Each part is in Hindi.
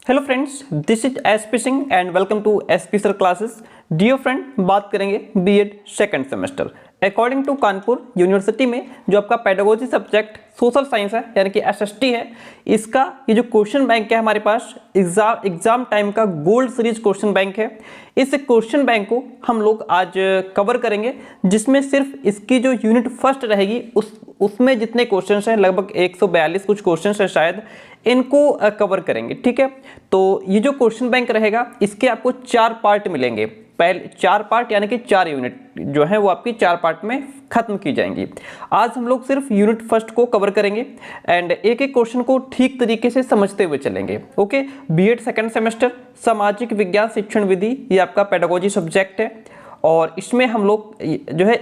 Hello friends, this is SP Singh and welcome to SP sir classes. Dear friend, बात करेंगे BEd second semester. According to Kanpur university में जो आपका पेडागोजी सब्जेक्ट सोशल साइंस है यानी कि एसएसटी है, इसका ये जो क्वेश्चन बैंक है हमारे पास एग्जाम टाइम का गोल्ड सीरीज क्वेश्चन बैंक है। इस क्वेश्चन बैंक को हम लोग आज कवर करेंगे, जिसमें सिर्फ इसकी जो यूनिट फर्स्ट रहेगी उसमें जितने क्वेश्चंस हैं, लगभग 142 कुछ क्वेश्चंस हैं शायद, इनको कवर करेंगे। ठीक है, तो ये जो क्वेश्चन बैंक रहेगा इसके आपको 4 पार्ट मिलेंगे। पहले 4 पार्ट यानी कि 4 यूनिट जो है वो आपकी 4 पार्ट में खत्म की जाएंगी। आज हम लोग सिर्फ यूनिट फर्स्ट को कवर करेंगे एंड एक एक क्वेश्चन को ठीक तरीके से समझते हुए चलेंगे। ओके, बीएड सेकंड सेमेस्टर सामाजिक विज्ञान शिक्षण विधि, ये आपका पेडागोजी सब्जेक्ट है और इसमें हम लोग जो है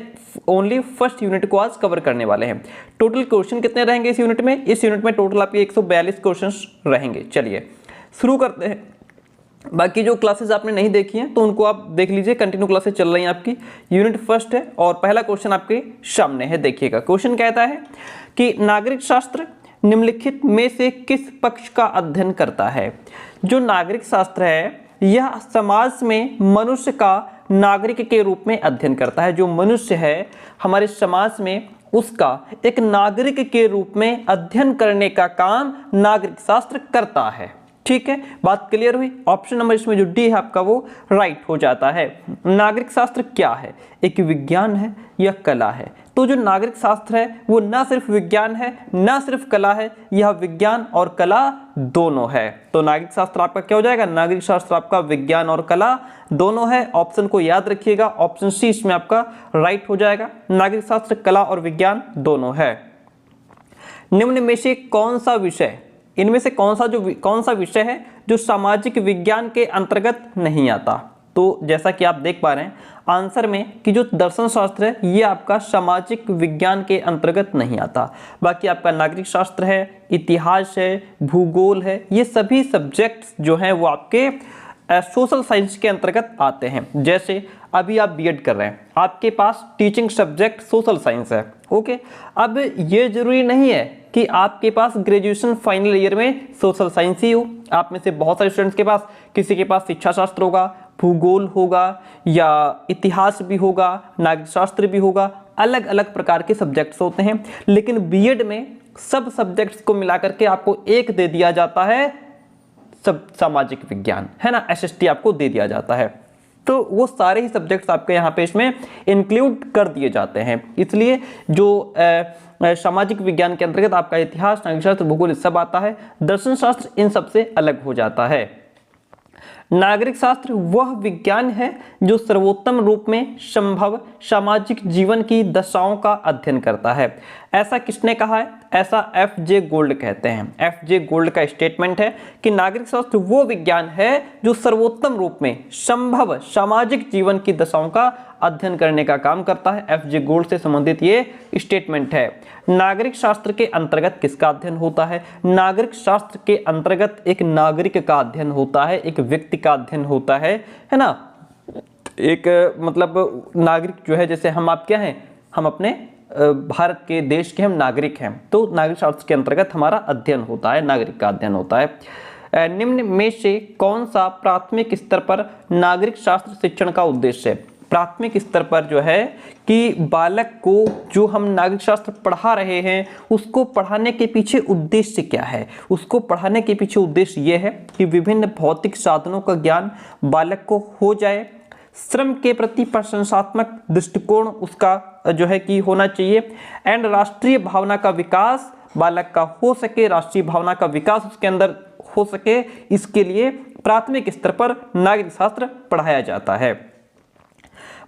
ओनली फर्स्ट यूनिट को आज कवर करने वाले हैं। टोटल क्वेश्चन कितने रहेंगे इस यूनिट में? इस यूनिट में टोटल आपके 142 क्वेश्चंस रहेंगे। चलिए शुरू करते हैं। बाकी जो क्लासेस आपने नहीं देखी हैं तो उनको आप देख लीजिए, कंटिन्यू क्लासेस चल रही हैं आपकी। यूनिट फर्स्ट है और पहला क्वेश्चन आपके सामने है। देखिएगा, क्वेश्चन कहता है कि नागरिक शास्त्र निम्नलिखित में से किस पक्ष का अध्ययन करता है? जो नागरिक शास्त्र है यह समाज में मनुष्य का नागरिक के रूप में अध्ययन करता है। जो मनुष्य है हमारे समाज में, उसका एक नागरिक के रूप में अध्ययन करने का काम नागरिक शास्त्र करता है। ठीक है, बात क्लियर हुई? ऑप्शन नंबर इसमें जो डी है आपका वो राइट हो जाता है। नागरिक शास्त्र क्या है? एक विज्ञान है या कला है? तो जो नागरिक शास्त्र है वो ना सिर्फ विज्ञान है ना सिर्फ कला है, यह विज्ञान और कला दोनों है। तो नागरिक शास्त्र आपका क्या हो जाएगा? नागरिक शास्त्र आपका विज्ञान और कला दोनों है। ऑप्शन को याद रखिएगा, ऑप्शन सी इसमें आपका राइट हो जाएगा। नागरिक शास्त्र कला और विज्ञान दोनों है। निम्न में से कौन सा विषय, इनमें से कौन सा विषय है जो सामाजिक विज्ञान के अंतर्गत नहीं आता? तो जैसा कि आप देख पा रहे हैं आंसर में कि जो दर्शन शास्त्र है ये आपका सामाजिक विज्ञान के अंतर्गत नहीं आता। बाकी आपका नागरिक शास्त्र है, इतिहास है, भूगोल है, ये सभी सब्जेक्ट्स जो हैं वो आपके सोशल साइंस के अंतर्गत आते हैं। जैसे अभी आप बीएड कर रहे हैं, आपके पास टीचिंग सब्जेक्ट सोशल साइंस है। ओके, अब ये जरूरी नहीं है कि आपके पास ग्रेजुएशन फाइनल ईयर में सोशल साइंस ही हो। आप में से बहुत सारे स्टूडेंट्स के पास, किसी के पास शिक्षा शास्त्र होगा, भूगोल होगा या इतिहास भी होगा, नागरिक शास्त्र भी होगा, अलग अलग प्रकार के सब्जेक्ट्स होते हैं। लेकिन बीएड में सब सब्जेक्ट्स को मिलाकर के आपको एक दे दिया जाता है, सब सामाजिक विज्ञान है ना, एसएसटी आपको दे दिया जाता है। तो वो सारे ही सब्जेक्ट्स आपके यहाँ पे इसमें इंक्लूड कर दिए जाते हैं। इसलिए जो सामाजिक विज्ञान के अंतर्गत आपका इतिहास, नागरिक शास्त्र, भूगोल सब आता है। दर्शन शास्त्र इन सबसे अलग हो जाता है। नागरिक शास्त्र वह विज्ञान है जो सर्वोत्तम रूप में संभव सामाजिक जीवन की दशाओं का अध्ययन करता है। ऐसा किसने कहा है? ऐसा एफ.जे. गोल्ड कहते हैं। एफ.जे. गोल्ड का स्टेटमेंट है कि नागरिक शास्त्र वो विज्ञान है जो सर्वोत्तम रूप में संभव सामाजिक जीवन की दशाओं का अध्ययन करने का काम करता है। एफ.जे. गोल्ड से संबंधित ये स्टेटमेंट है। नागरिक शास्त्र के अंतर्गत किसका अध्ययन होता है? नागरिक शास्त्र के अंतर्गत एक नागरिक का अध्ययन होता है, एक व्यक्ति का अध्ययन होता है ना। एक मतलब नागरिक जो है, जैसे हम आप क्या हैं, हम अपने भारत के देश के हम नागरिक हैं, तो नागरिक शास्त्र के अंतर्गत हमारा अध्ययन होता है, नागरिक का अध्ययन होता है। निम्न में से कौन सा प्राथमिक स्तर पर नागरिक शास्त्र शिक्षण का उद्देश्य है? प्राथमिक स्तर पर जो है कि बालक को जो हम नागरिक शास्त्र पढ़ा रहे हैं उसको पढ़ाने के पीछे उद्देश्य क्या है? उसको पढ़ाने के पीछे उद्देश्य ये है कि विभिन्न भौतिक साधनों का ज्ञान बालक को हो जाए, श्रम के प्रति प्रशंसात्मक दृष्टिकोण उसका जो है कि होना चाहिए, एंड राष्ट्रीय भावना का विकास बालक का हो सके, राष्ट्रीय भावना का विकास उसके अंदर हो सके, इसके लिए प्राथमिक स्तर पर नागरिक शास्त्र पढ़ाया जाता है।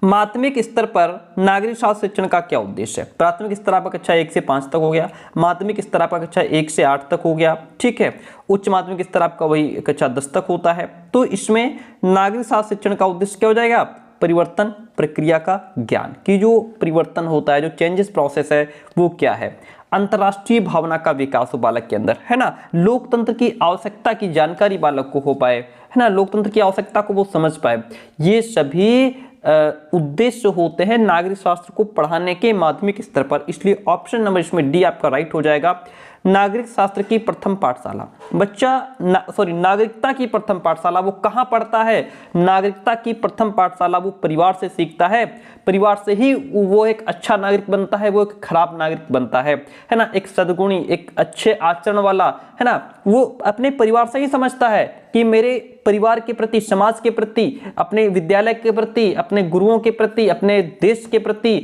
माध्यमिक स्तर पर नागरिक शास्त्र शिक्षण का क्या उद्देश्य है? प्राथमिक स्तर आपका कक्षा 1 से 5 तक हो गया, माध्यमिक स्तर आपका कक्षा 1 से 8 तक हो गया। ठीक है, उच्च माध्यमिक स्तर आपका वही कक्षा 10 तक होता है। तो इसमें नागरिक शास्त्र शिक्षण का उद्देश्य क्या हो जाएगा? परिवर्तन प्रक्रिया का ज्ञान, कि जो परिवर्तन होता है, जो चेंजेस प्रोसेस है वो क्या है। अंतर्राष्ट्रीय भावना का विकास हो बालक के अंदर, है ना। लोकतंत्र की आवश्यकता की जानकारी बालक को हो पाए, है ना, लोकतंत्र की आवश्यकता को वो समझ पाए। ये सभी उद्देश्य होते हैं नागरिक शास्त्र को पढ़ाने के माध्यमिक स्तर पर। इसलिए ऑप्शन नंबर इसमें डी आपका राइट हो जाएगा। नागरिक शास्त्र की प्रथम पाठशाला, नागरिकता की प्रथम पाठशाला वो कहाँ पढ़ता है? नागरिकता की प्रथम पाठशाला वो परिवार से सीखता है। परिवार से ही वो एक अच्छा नागरिक बनता है, वो एक खराब नागरिक बनता है ना। एक सद्गुणी, एक अच्छे आचरण वाला, है ना, वो अपने परिवार से ही समझता है कि मेरे परिवार के प्रति, समाज के प्रति, अपने विद्यालय के प्रति, अपने गुरुओं के प्रति, अपने देश के प्रति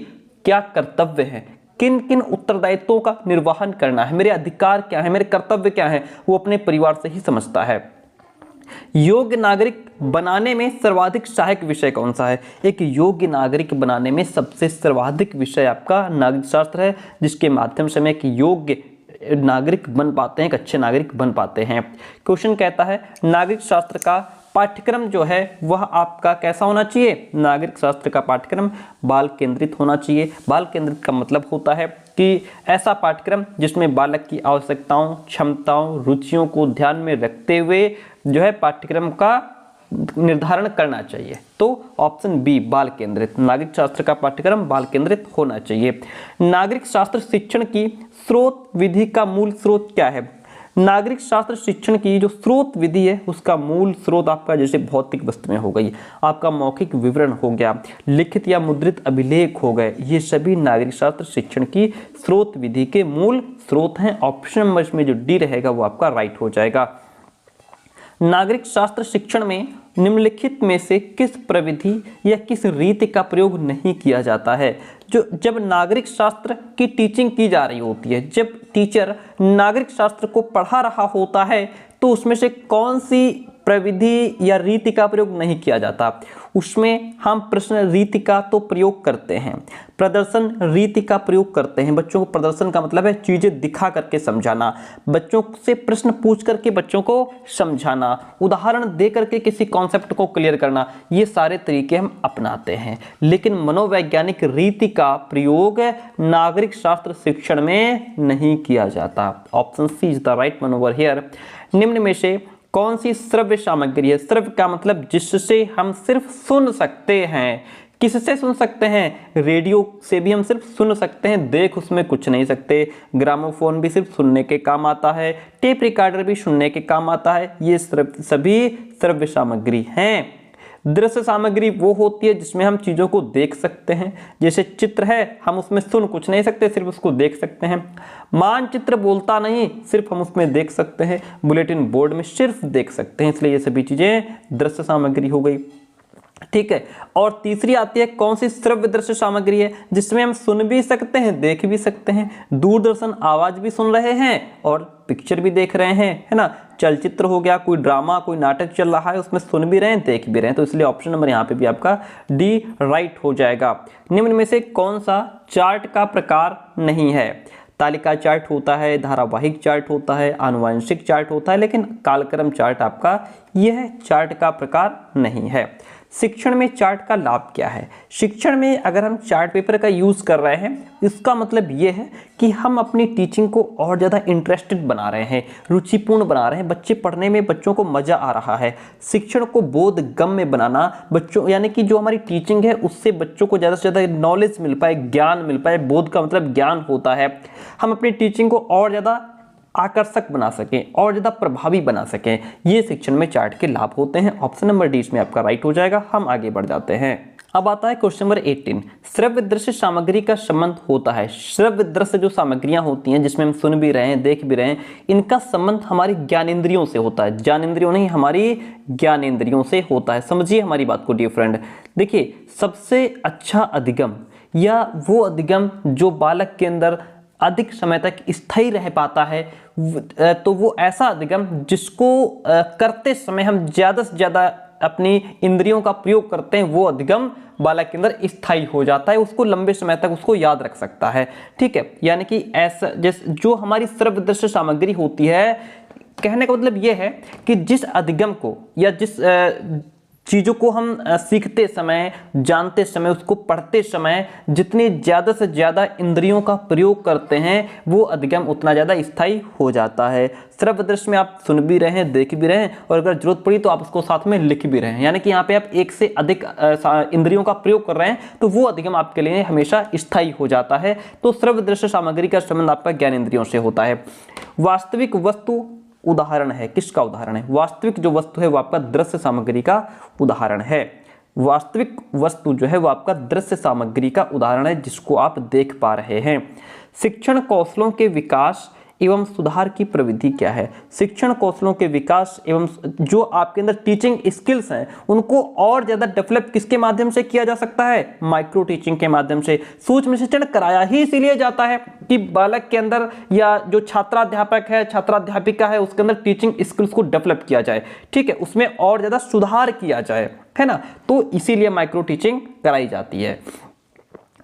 क्या कर्तव्य है, किन किन उत्तरदायित्वों का निर्वहन करना है, मेरे अधिकार क्या है, मेरे कर्तव्य क्या है, वो अपने परिवार से ही समझता है। योग्य नागरिक बनाने में सर्वाधिक सहायक विषय कौन सा है? एक योग्य नागरिक बनाने में सबसे सर्वाधिक विषय आपका नागरिक शास्त्र है, जिसके माध्यम से हम एक योग्य नागरिक बन पाते हैं, एक अच्छे नागरिक बन पाते हैं। क्वेश्चन कहता है नागरिक शास्त्र का पाठ्यक्रम जो है वह आपका कैसा होना चाहिए? नागरिक शास्त्र का पाठ्यक्रम बाल केंद्रित होना चाहिए। बाल केंद्रित का मतलब होता है कि ऐसा पाठ्यक्रम जिसमें बालक की आवश्यकताओं, क्षमताओं, रुचियों को ध्यान में रखते हुए जो है पाठ्यक्रम का निर्धारण करना चाहिए। तो ऑप्शन बी बाल केंद्रित, नागरिक शास्त्र का पाठ्यक्रम बाल केंद्रित होना चाहिए। नागरिक शास्त्र शिक्षण की स्रोत विधि का मूल स्रोत क्या है? नागरिक शास्त्र शिक्षण की जो स्रोत विधि है उसका मूल स्रोत आपका जैसे भौतिक वस्तुएं हो गई, आपका मौखिक विवरण हो गया, लिखित या मुद्रित अभिलेख हो गए, ये सभी नागरिक शास्त्र शिक्षण की स्रोत विधि के मूल स्रोत हैं। ऑप्शन नंबर में जो डी रहेगा वो आपका राइट हो जाएगा। नागरिक शास्त्र शिक्षण में निम्नलिखित में से किस प्रविधि या किस रीति का प्रयोग नहीं किया जाता है? जब नागरिक शास्त्र की टीचिंग की जा रही होती है, जब टीचर नागरिक शास्त्र को पढ़ा रहा होता है, तो उसमें से कौन सी प्रविधि या रीति का प्रयोग नहीं किया जाता? उसमें हम प्रश्न रीति का तो प्रयोग करते हैं, प्रदर्शन रीति का प्रयोग करते हैं। बच्चों को प्रदर्शन का मतलब है चीजें दिखा करके समझाना, बच्चों से प्रश्न पूछ करके बच्चों को समझाना, उदाहरण दे करके किसी कॉन्सेप्ट को क्लियर करना, ये सारे तरीके हम अपनाते हैं। लेकिन मनोवैज्ञानिक रीति का प्रयोग नागरिक शास्त्र शिक्षण में नहीं किया जाता। Option C is the right one over here. निम्न में से कौन सी श्रव्य सामग्री है? श्रव्य का मतलब जिससे हम सिर्फ सुन सकते हैं। किससे सुन सकते हैं? रेडियो से भी हम सिर्फ सुन सकते हैं, देख उसमें कुछ नहीं सकते। ग्रामोफोन भी सिर्फ सुनने के काम आता है, टेप रिकॉर्डर भी सुनने के काम आता है। ये सभी श्रव्य सामग्री हैं। दृश्य सामग्री वो होती है जिसमें हम चीज़ों को देख सकते हैं, जैसे चित्र है, हम उसमें सुन कुछ नहीं सकते, सिर्फ उसको देख सकते हैं। मानचित्र बोलता नहीं, सिर्फ हम उसमें देख सकते हैं। बुलेटिन बोर्ड में सिर्फ देख सकते हैं, इसलिए ये सभी चीज़ें दृश्य सामग्री हो गई। ठीक है, और तीसरी आती है कौन सी श्रव्य दृश्य सामग्री है? जिसमें हम सुन भी सकते हैं, देख भी सकते हैं। दूरदर्शन आवाज भी सुन रहे हैं और पिक्चर भी देख रहे हैं, है ना। चलचित्र हो गया, कोई ड्रामा, कोई नाटक चल रहा है, उसमें सुन भी रहे हैं, देख भी रहे हैं। तो इसलिए ऑप्शन नंबर यहाँ पे भी आपका डी राइट हो जाएगा। निम्न में से कौन सा चार्ट का प्रकार नहीं है? तालिका चार्ट होता है, धारावाहिक चार्ट होता है, आनुवंशिक चार्ट होता है, लेकिन कालक्रम चार्ट आपका यह चार्ट का प्रकार नहीं है। शिक्षण में चार्ट का लाभ क्या है? शिक्षण में अगर हम चार्ट पेपर का यूज कर रहे हैं, इसका मतलब ये है कि हम अपनी टीचिंग को और ज़्यादा इंटरेस्टेड बना रहे हैं, रुचिपूर्ण बना रहे हैं। बच्चे पढ़ने में, बच्चों को मजा आ रहा है। शिक्षण को बोधगम्य बनाना, बच्चों यानी कि जो हमारी टीचिंग है उससे बच्चों को ज़्यादा से ज़्यादा नॉलेज मिल पाए, ज्ञान मिल पाए। बोध का मतलब ज्ञान होता है। हम अपनी टीचिंग को और ज़्यादा आकर्षक बना सकें और ज़्यादा प्रभावी बना सकें, ये शिक्षण में चार्ट के लाभ होते हैं। ऑप्शन नंबर डी इसमें आपका राइट हो जाएगा। हम आगे बढ़ जाते हैं। अब आता है क्वेश्चन नंबर 18। श्रव्य दृश्य सामग्री का संबंध होता है। श्रव्य दृश्य जो सामग्रियां होती हैं जिसमें हम सुन भी रहे हैं, देख भी रहे हैं, इनका संबंध हमारी ज्ञानेंद्रियों से होता है। ज्ञानेंद्रियों नहीं, हमारी ज्ञानेंद्रियों से होता है। समझिए हमारी बात को डियर फ्रेंड। देखिए, सबसे अच्छा अधिगम या वो अधिगम जो बालक के अंदर अधिक समय तक स्थायी रह पाता है, तो वो ऐसा अधिगम जिसको करते समय हम ज़्यादा से ज़्यादा अपनी इंद्रियों का प्रयोग करते हैं, वो अधिगम बालक के अंदर स्थायी हो जाता है, उसको लंबे समय तक उसको याद रख सकता है। ठीक है, यानी कि ऐसा जैसे जो हमारी श्रव्य दृश्य सामग्री होती है, कहने का मतलब ये है कि जिस अधिगम को या जिस चीज़ों को हम सीखते समय, जानते समय, उसको पढ़ते समय जितनी ज़्यादा से ज़्यादा इंद्रियों का प्रयोग करते हैं वो अधिगम उतना ज़्यादा स्थायी हो जाता है। श्रव्य दृश्य में आप सुन भी रहे हैं, देख भी रहे हैं और अगर जरूरत पड़ी तो आप उसको साथ में लिख भी रहे हैं, यानी कि यहाँ पे आप एक से अधिक इंद्रियों का प्रयोग कर रहे हैं तो वो अधिगम आपके लिए हमेशा स्थायी हो जाता है। तो श्रव्य दृश्य सामग्री का संबंध आपका ज्ञान इंद्रियों से होता है। वास्तविक वस्तु उदाहरण है, किसका उदाहरण है? वास्तविक जो वस्तु है वो आपका दृश्य सामग्री का उदाहरण है। वास्तविक वस्तु जो है वो आपका दृश्य सामग्री का उदाहरण है जिसको आप देख पा रहे हैं। शिक्षण कौशलों के विकास एवं सुधार की प्रविधि क्या है? शिक्षण कौशलों के विकास एवं जो आपके अंदर टीचिंग स्किल्स हैं उनको और ज्यादा डेवलप किसके माध्यम से किया जा सकता है? माइक्रो टीचिंग के माध्यम से। सूक्ष्म शिक्षण कराया ही इसीलिए जाता है कि बालक के अंदर या जो छात्राध्यापक है, छात्राध्यापिका है, उसके अंदर टीचिंग स्किल्स को डेवलप किया जाए, ठीक है, उसमें और ज्यादा सुधार किया जाए, है ना। तो इसीलिए माइक्रो टीचिंग कराई जाती है।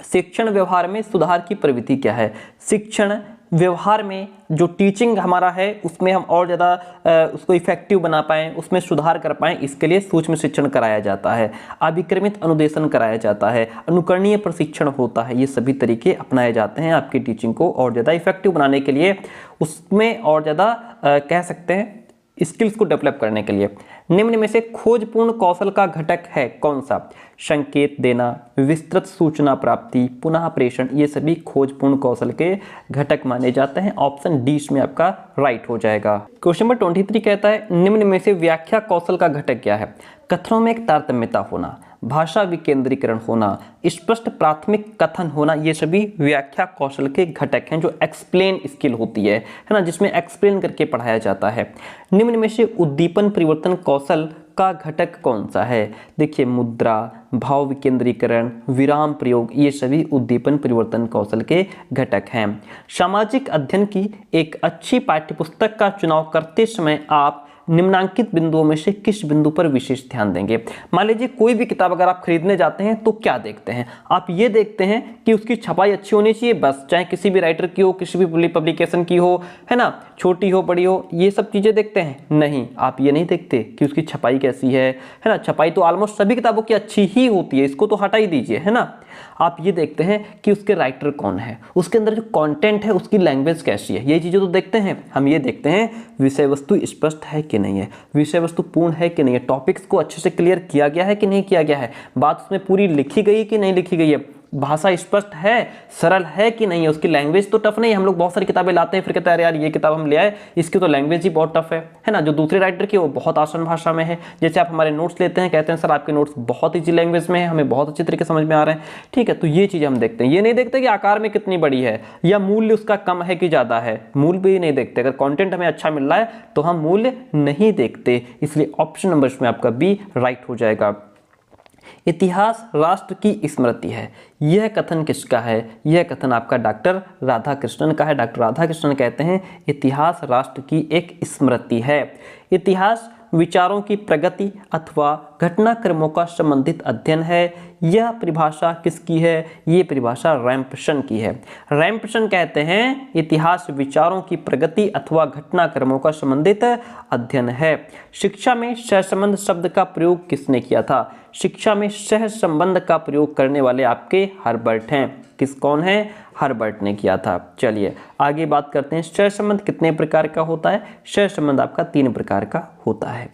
शिक्षण व्यवहार में सुधार की प्रवृत्ति क्या है? शिक्षण व्यवहार में जो टीचिंग हमारा है उसमें हम और ज़्यादा उसको इफेक्टिव बना पाएँ, उसमें सुधार कर पाएँ, इसके लिए सूक्ष्म शिक्षण कराया जाता है। अभिक्रमित अनुदेशन कराया जाता है, अनुकरणीय प्रशिक्षण होता है। ये सभी तरीके अपनाए जाते हैं आपकी टीचिंग को और ज़्यादा इफेक्टिव बनाने के लिए, उसमें और ज़्यादा कह सकते हैं स्किल्स को डेवलप करने के लिए। निम्न में से खोजपूर्ण कौशल का घटक है कौन सा? संकेत देना, विस्तृत सूचना प्राप्ति, पुनः प्रेषण, ये सभी खोजपूर्ण कौशल के घटक माने जाते हैं। ऑप्शन डी इसमें आपका राइट हो जाएगा। क्वेश्चन नंबर 23 कहता है निम्न में से व्याख्या कौशल का घटक क्या है? कथनों में एक तारतम्यता होना, भाषा विकेंद्रीकरण होना, स्पष्ट प्राथमिक कथन होना, ये सभी व्याख्या कौशल के घटक हैं जो एक्सप्लेन स्किल होती है ना, जिसमें एक्सप्लेन करके पढ़ाया जाता है। निम्न में से उद्दीपन परिवर्तन कौशल का घटक कौन सा है? देखिए मुद्रा, भाव विकेंद्रीकरण, विराम प्रयोग, ये सभी उद्दीपन परिवर्तन कौशल के घटक हैं। सामाजिक अध्ययन की एक अच्छी पाठ्यपुस्तक का चुनाव करते समय आप निम्नांकित बिंदुओं में से किस बिंदु पर विशेष ध्यान देंगे? मान लीजिए कोई भी किताब अगर आप खरीदने जाते हैं तो क्या देखते हैं? आप ये देखते हैं कि उसकी छपाई अच्छी होनी चाहिए, बस, चाहे किसी भी राइटर की हो, किसी भी पब्लिकेशन की हो, है ना, छोटी हो बड़ी हो, ये सब चीज़ें देखते हैं? नहीं, आप ये नहीं देखते कि उसकी छपाई कैसी है ना। छपाई तो ऑलमोस्ट सभी किताबों की अच्छी ही होती है, इसको तो हटा ही दीजिए, है ना। आप ये देखते हैं कि उसके राइटर कौन है, उसके अंदर जो कंटेंट है उसकी लैंग्वेज कैसी है, ये चीज़ें तो देखते हैं। हम ये देखते हैं विषय वस्तु स्पष्ट है कि नहीं है, विषय वस्तु पूर्ण है कि नहीं है, टॉपिक्स को अच्छे से क्लियर किया गया है कि नहीं किया गया है, बात उसमें पूरी लिखी गई कि नहीं लिखी गई है, भाषा स्पष्ट है, सरल है कि नहीं है, उसकी लैंग्वेज तो टफ नहीं है। हम लोग बहुत सारी किताबें लाते हैं फिर कहते हैं यार ये किताब हम ले आए, इसकी तो लैंग्वेज ही बहुत टफ है ना। जो दूसरे राइटर की वो बहुत आसान भाषा में है। जैसे आप हमारे नोट्स लेते हैं, कहते हैं सर आपके नोट्स बहुत ईजी लैंग्वेज में है, हमें बहुत अच्छे तरीके समझ में आ रहे हैं, ठीक है। तो ये चीज़ हम देखते हैं, ये नहीं देखते कि आकार में कितनी बड़ी है या मूल्य उसका कम है कि ज़्यादा है, मूल्य भी नहीं देखते। अगर कॉन्टेंट हमें अच्छा मिल रहा है तो हम मूल्य नहीं देखते, इसलिए ऑप्शन नंबर इसमें आपका बी राइट हो जाएगा। इतिहास राष्ट्र की स्मृति है, यह कथन किसका है? यह कथन आपका डॉक्टर राधाकृष्णन का है। डॉक्टर राधाकृष्णन कहते हैं इतिहास राष्ट्र की एक स्मृति है। इतिहास विचारों की प्रगति अथवा घटनाक्रमों का संबंधित अध्ययन है। यह परिभाषा किसकी है? ये परिभाषा रैम्पसन की है। रैम्पसन कहते हैं इतिहास विचारों की प्रगति अथवा घटनाक्रमों का संबंधित अध्ययन है। शिक्षा में सहसंबंध शब्द का प्रयोग किसने किया था? शिक्षा में सहसंबंध का प्रयोग करने वाले आपके हर्बर्ट हैं। कौन है? हर्बर्ट ने किया था। चलिए आगे बात करते हैं, सहसंबंध कितने प्रकार का होता है? सहसंबंध आपका 3 प्रकार का होता है।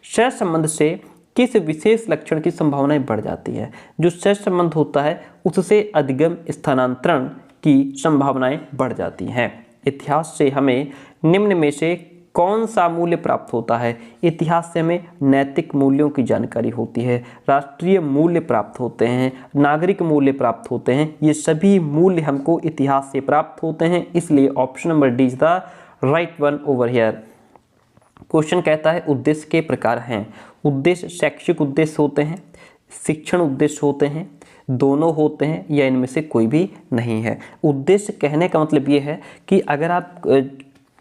सहसंबंध से किस विशेष लक्षण की संभावनाएं बढ़ जाती है? जो सहसंबंध होता है उससे अधिगम स्थानांतरण की संभावनाएं बढ़ जाती हैं। इतिहास से हमें निम्न में से कौन सा मूल्य प्राप्त होता है? इतिहास से हमें नैतिक मूल्यों की जानकारी होती है, राष्ट्रीय मूल्य प्राप्त होते हैं, नागरिक मूल्य प्राप्त होते हैं। ये सभी मूल्य हमको इतिहास से प्राप्त होते हैं, इसलिए option number D is the right one over here. Question कहता है उद्देश्य के प्रकार हैं। उद्देश्य शैक्षिक उद्देश्य होते हैं, शिक्षण उद्देश्य होते हैं, दोनों होते हैं, या इनमें से कोई भी नहीं है। उद्देश्य कहने का मतलब ये है कि अगर आप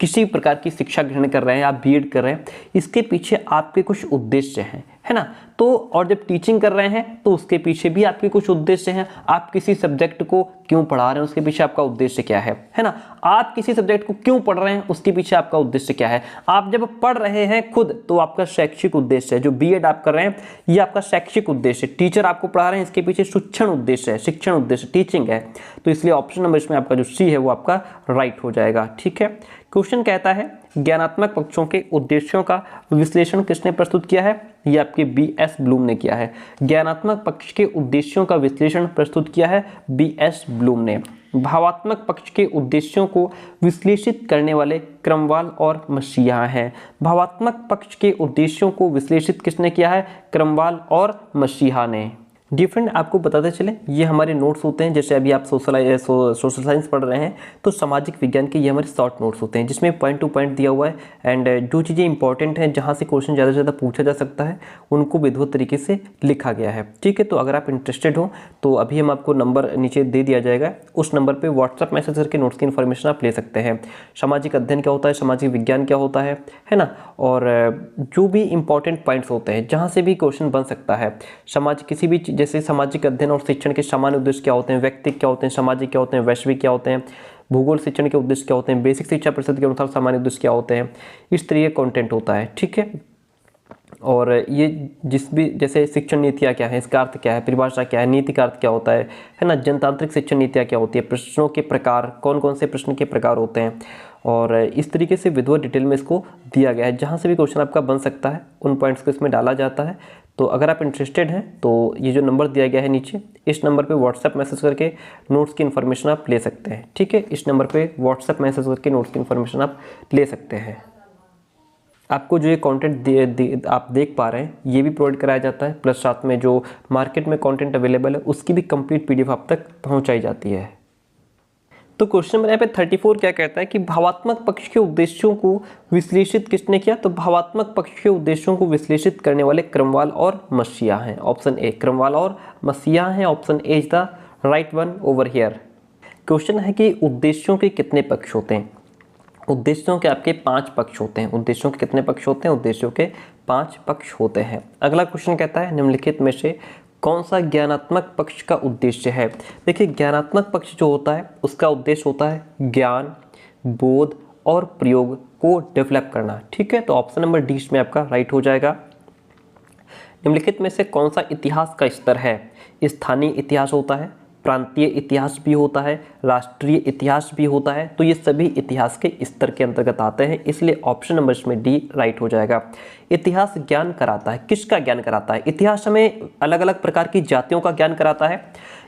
किसी प्रकार की शिक्षा ग्रहण कर रहे हैं, आप बीएड कर रहे हैं, इसके पीछे आपके कुछ उद्देश्य हैं, है ना। तो और जब टीचिंग कर रहे हैं तो उसके पीछे भी आपके कुछ उद्देश्य हैं। आप किसी सब्जेक्ट को क्यों पढ़ा रहे हैं उसके पीछे आपका उद्देश्य क्या है ना। आप किसी सब्जेक्ट को क्यों पढ़ रहे हैं उसके पीछे आपका उद्देश्य क्या है। आप जब पढ़ रहे हैं खुद तो आपका शैक्षिक उद्देश्य है, जो बीएड आप कर रहे हैं ये आपका शैक्षिक उद्देश्य, टीचर आपको पढ़ा रहे हैं इसके पीछे शिक्षण उद्देश्य है, शिक्षण उद्देश्य टीचिंग है। तो इसलिए ऑप्शन नंबर इसमें आपका जो सी है वो आपका राइट हो जाएगा। ठीक है, क्वेश्चन कहता है ज्ञानात्मक पक्षों के उद्देश्यों का विश्लेषण किसने प्रस्तुत किया है। ये आपके बीएस ब्लूम ने किया है। ज्ञानात्मक पक्ष के उद्देश्यों का विश्लेषण प्रस्तुत किया है बीएस ब्लूम ने। भावात्मक पक्ष के उद्देश्यों को विश्लेषित करने वाले क्रमवाल और मसीहा हैं। भावात्मक पक्ष के उद्देश्यों को विश्लेषित किसने किया है, क्रमवाल और मसीहा ने। डिफरेंट आपको बताते चले ये हमारे नोट्स होते हैं। जैसे अभी आप सोशल साइंस पढ़ रहे हैं तो सामाजिक विज्ञान के ये हमारे शॉर्ट नोट्स होते हैं जिसमें पॉइंट टू पॉइंट दिया हुआ है एंड जो चीज़ें इंपॉर्टेंट हैं जहाँ से क्वेश्चन ज़्यादा से ज़्यादा पूछा जा सकता है उनको विधिवत तरीके से लिखा गया है। ठीक है, तो अगर आप इंटरेस्टेड हो तो अभी हम आपको नंबर नीचे दे दिया जाएगा, उस नंबर पर व्हाट्सअप मैसेज करके नोट्स की इन्फॉर्मेशन आप ले सकते हैं। सामाजिक अध्ययन क्या होता है, सामाजिक विज्ञान क्या होता है ना, और जो भी इंपॉर्टेंट पॉइंट्स होते हैं जहाँ से भी क्वेश्चन बन सकता है। समाज किसी भी जैसे सामाजिक अध्ययन और शिक्षण के सामान्य उद्देश्य क्या होते हैं, व्यक्तिक क्या होते हैं, सामाजिक क्या होते हैं, वैश्विक क्या होते हैं, भूगोल शिक्षण के उद्देश्य क्या होते हैं, बेसिक शिक्षा परिषद के अनुसार सामान्य उद्देश्य क्या होते हैं, इस तरह का कंटेंट होता है। ठीक है, और ये जिस भी जैसे शिक्षण नीतियाँ क्या है, इसका अर्थ क्या है, परिभाषा क्या है, नीति का अर्थ क्या होता है ना, जनतांत्रिक शिक्षण नीतियाँ क्या होती है, प्रश्नों के प्रकार कौन कौन से प्रश्न के प्रकार होते हैं, और इस तरीके से विधिवत डिटेल में इसको दिया गया है। जहाँ से भी क्वेश्चन आपका बन सकता है उन पॉइंट्स को इसमें डाला जाता है। तो अगर आप इंटरेस्टेड हैं तो ये जो नंबर दिया गया है नीचे, इस नंबर पे व्हाट्सएप मैसेज करके नोट्स की इन्फॉर्मेशन आप ले सकते हैं। ठीक है, इस नंबर पे व्हाट्सएप मैसेज करके नोट्स की इन्फॉर्मेशन आप ले सकते हैं। आपको जो ये कंटेंट आप देख पा रहे हैं ये भी प्रोवाइड कराया जाता है, प्लस साथ में जो मार्केट में कंटेंट अवेलेबल है उसकी भी कंप्लीट पीडीएफ आप तक पहुँचाई जाती है। तो क्वेश्चन नंबर यहाँ पे 34 क्या कहता है कि भावात्मक पक्ष के उद्देश्यों को विश्लेषित किसने किया। तो भावात्मक पक्ष के उद्देश्यों को विश्लेषित करने वाले क्रमवाल और मसीहा हैं। ऑप्शन ए क्रमवाल और मसीहा हैं। Option A is the right one over here. Question है कि उद्देश्यों के कितने पक्ष होते हैं। उद्देश्यों के आपके 5 पक्ष होते हैं। उद्देश्यों के कितने पक्ष होते हैं, उद्देश्यों के 5 पक्ष होते हैं। अगला क्वेश्चन कहता है निम्नलिखित में से कौन सा ज्ञानात्मक पक्ष का उद्देश्य है। देखिए ज्ञानात्मक पक्ष जो होता है उसका उद्देश्य होता है ज्ञान, बोध और प्रयोग को डेवलप करना। ठीक है, तो ऑप्शन नंबर डी इसमें आपका राइट हो जाएगा। निम्नलिखित में से कौन सा इतिहास का स्तर है। स्थानीय इतिहास होता है, प्रांतीय इतिहास भी होता है, राष्ट्रीय इतिहास भी होता है। तो ये सभी इतिहास के स्तर के अंतर्गत आते हैं, इसलिए ऑप्शन नंबर इसमें डी राइट हो जाएगा। इतिहास ज्ञान कराता है, किसका ज्ञान कराता है। इतिहास हमें अलग अलग प्रकार की जातियों का ज्ञान कराता है,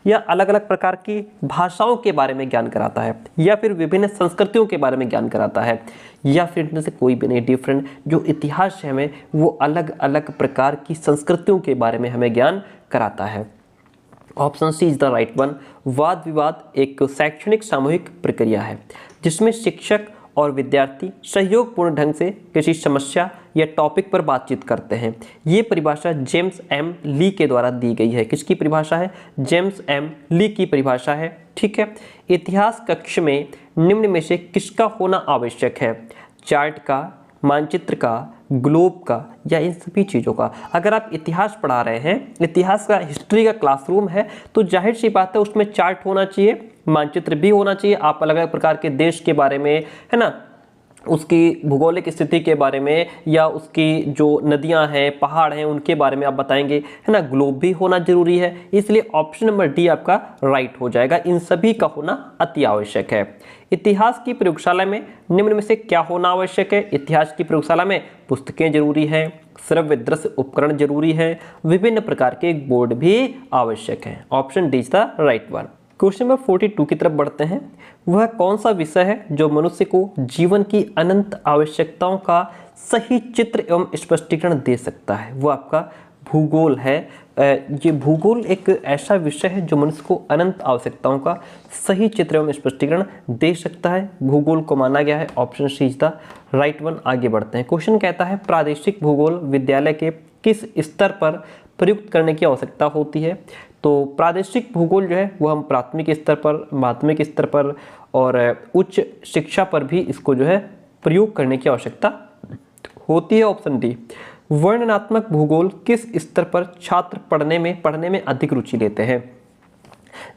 या अलग अलग प्रकार की भाषाओं के बारे में ज्ञान कराता है, या फिर विभिन्न संस्कृतियों के बारे में ज्ञान कराता है, या फिर इनमें से कोई भी नहीं। डिफरेंट जो इतिहास है हमें वो अलग अलग प्रकार की संस्कृतियों के बारे में हमें ज्ञान कराता है। Option C is the right one. वाद विवाद एक शैक्षणिक सामूहिक प्रक्रिया है जिसमें शिक्षक और विद्यार्थी सहयोगपूर्ण ढंग से किसी समस्या या टॉपिक पर बातचीत करते हैं। ये परिभाषा जेम्स एम ली के द्वारा दी गई है। किसकी परिभाषा है, जेम्स एम ली की परिभाषा है। ठीक है, इतिहास कक्ष में निम्न में से किसका होना आवश्यक है। चार्ट का, मानचित्र का, ग्लोब का, या इन सभी चीज़ों का। अगर आप इतिहास पढ़ा रहे हैं, इतिहास का हिस्ट्री का क्लासरूम है, तो जाहिर सी बात है उसमें चार्ट होना चाहिए, मानचित्र भी होना चाहिए। आप अलग अलग प्रकार के देश के बारे में, है ना, उसकी भूगोलिक स्थिति के बारे में, या उसकी जो नदियां हैं, पहाड़ हैं, उनके बारे में आप बताएंगे, है ना। ग्लोब भी होना जरूरी है, इसलिए ऑप्शन नंबर डी आपका राइट हो जाएगा। इन सभी का होना अति आवश्यक है। इतिहास की प्रयोगशाला में निम्न में से क्या होना आवश्यक है। इतिहास की प्रयोगशाला में पुस्तकें जरूरी हैं, श्रव्य दृश्य उपकरण जरूरी है, विभिन्न प्रकार के बोर्ड भी आवश्यक हैं। Option D is the right one. Question number 42 की तरफ बढ़ते हैं। वह कौन सा विषय है जो मनुष्य को जीवन की अनंत आवश्यकताओं का सही चित्र एवं स्पष्टीकरण दे सकता है। वो आपका भूगोल है। ये भूगोल एक ऐसा विषय है जो मनुष्य को अनंत आवश्यकताओं का सही चित्र एवं स्पष्टीकरण दे सकता है। भूगोल को माना गया है। Option C is the right one. आगे बढ़ते हैं। क्वेश्चन कहता है प्रादेशिक भूगोल विद्यालय के किस स्तर पर प्रयुक्त करने की आवश्यकता होती है। तो प्रादेशिक भूगोल जो है वो हम प्राथमिक स्तर पर, माध्यमिक स्तर पर और उच्च शिक्षा पर भी इसको जो है प्रयोग करने की आवश्यकता होती है। Option D. वर्णनात्मक भूगोल किस स्तर पर छात्र पढ़ने में अधिक रुचि लेते हैं?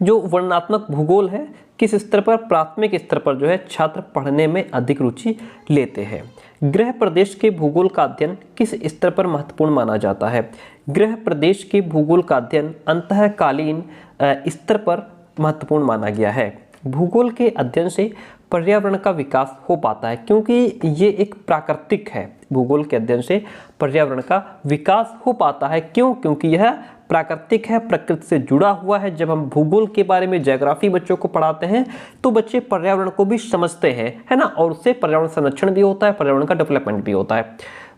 जो वर्णनात्मक भूगोल है किस स्तर पर, प्राथमिक स्तर पर जो है छात्र पढ़ने में अधिक रुचि लेते हैं। गृह प्रदेश के भूगोल का अध्ययन किस स्तर पर महत्वपूर्ण माना जाता है? गृह प्रदेश के भूगोल का अध्ययन अंतःकालीन स्तर पर महत्वपूर्ण माना गया है। भूगोल के अध्ययन से पर्यावरण का विकास हो पाता है, क्योंकि ये एक प्राकृतिक है। भूगोल के अध्ययन से पर्यावरण का विकास हो पाता है, क्यों? क्योंकि यह प्राकृतिक है, प्रकृति से जुड़ा हुआ है। जब हम भूगोल के बारे में ज्योग्राफी बच्चों को पढ़ाते हैं तो बच्चे पर्यावरण को भी समझते हैं, है ना, और उससे पर्यावरण संरक्षण भी होता है, पर्यावरण का डेवलपमेंट भी होता है।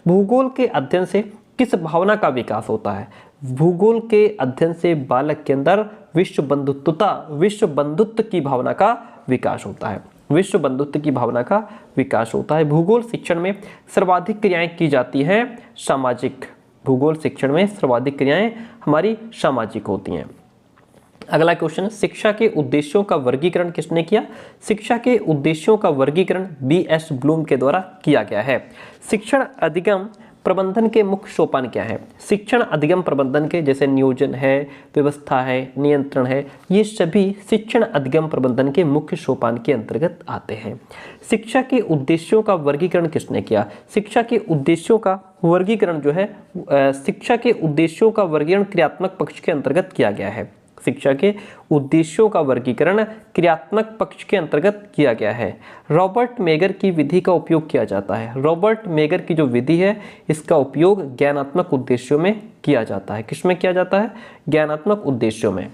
भूगोल के अध्ययन से किस भावना का विकास होता है? भूगोल के अध्ययन से बालक के अंदर विश्व बंधुत्व की भावना का विकास होता है। विश्व बंधुत्व की भावना का विकास होता है। भूगोल शिक्षण में सर्वाधिक क्रियाएं की जाती हैं सामाजिक। भूगोल शिक्षण में सर्वाधिक क्रियाएं हमारी सामाजिक होती हैं। अगला क्वेश्चन, शिक्षा के उद्देश्यों का वर्गीकरण किसने किया? शिक्षा के उद्देश्यों का वर्गीकरण B.S. ब्लूम के द्वारा किया गया है। शिक्षण अधिगम प्रबंधन के मुख्य सोपान क्या है? शिक्षण अधिगम प्रबंधन के जैसे नियोजन है, व्यवस्था है, नियंत्रण है, ये सभी शिक्षण अधिगम प्रबंधन के मुख्य सोपान के अंतर्गत आते हैं। शिक्षा के उद्देश्यों का वर्गीकरण किसने किया? शिक्षा के उद्देश्यों का वर्गीकरण जो है शिक्षा के उद्देश्यों का वर्गीकरण क्रियात्मक पक्ष के अंतर्गत किया गया है। शिक्षा के उद्देश्यों का वर्गीकरण क्रियात्मक पक्ष के अंतर्गत किया गया है। रॉबर्ट मेगर की विधि का उपयोग किया जाता है। रॉबर्ट मेगर की जो विधि है इसका उपयोग ज्ञानात्मक उद्देश्यों में किया जाता है। किसमें किया जाता है? ज्ञानात्मक उद्देश्यों में।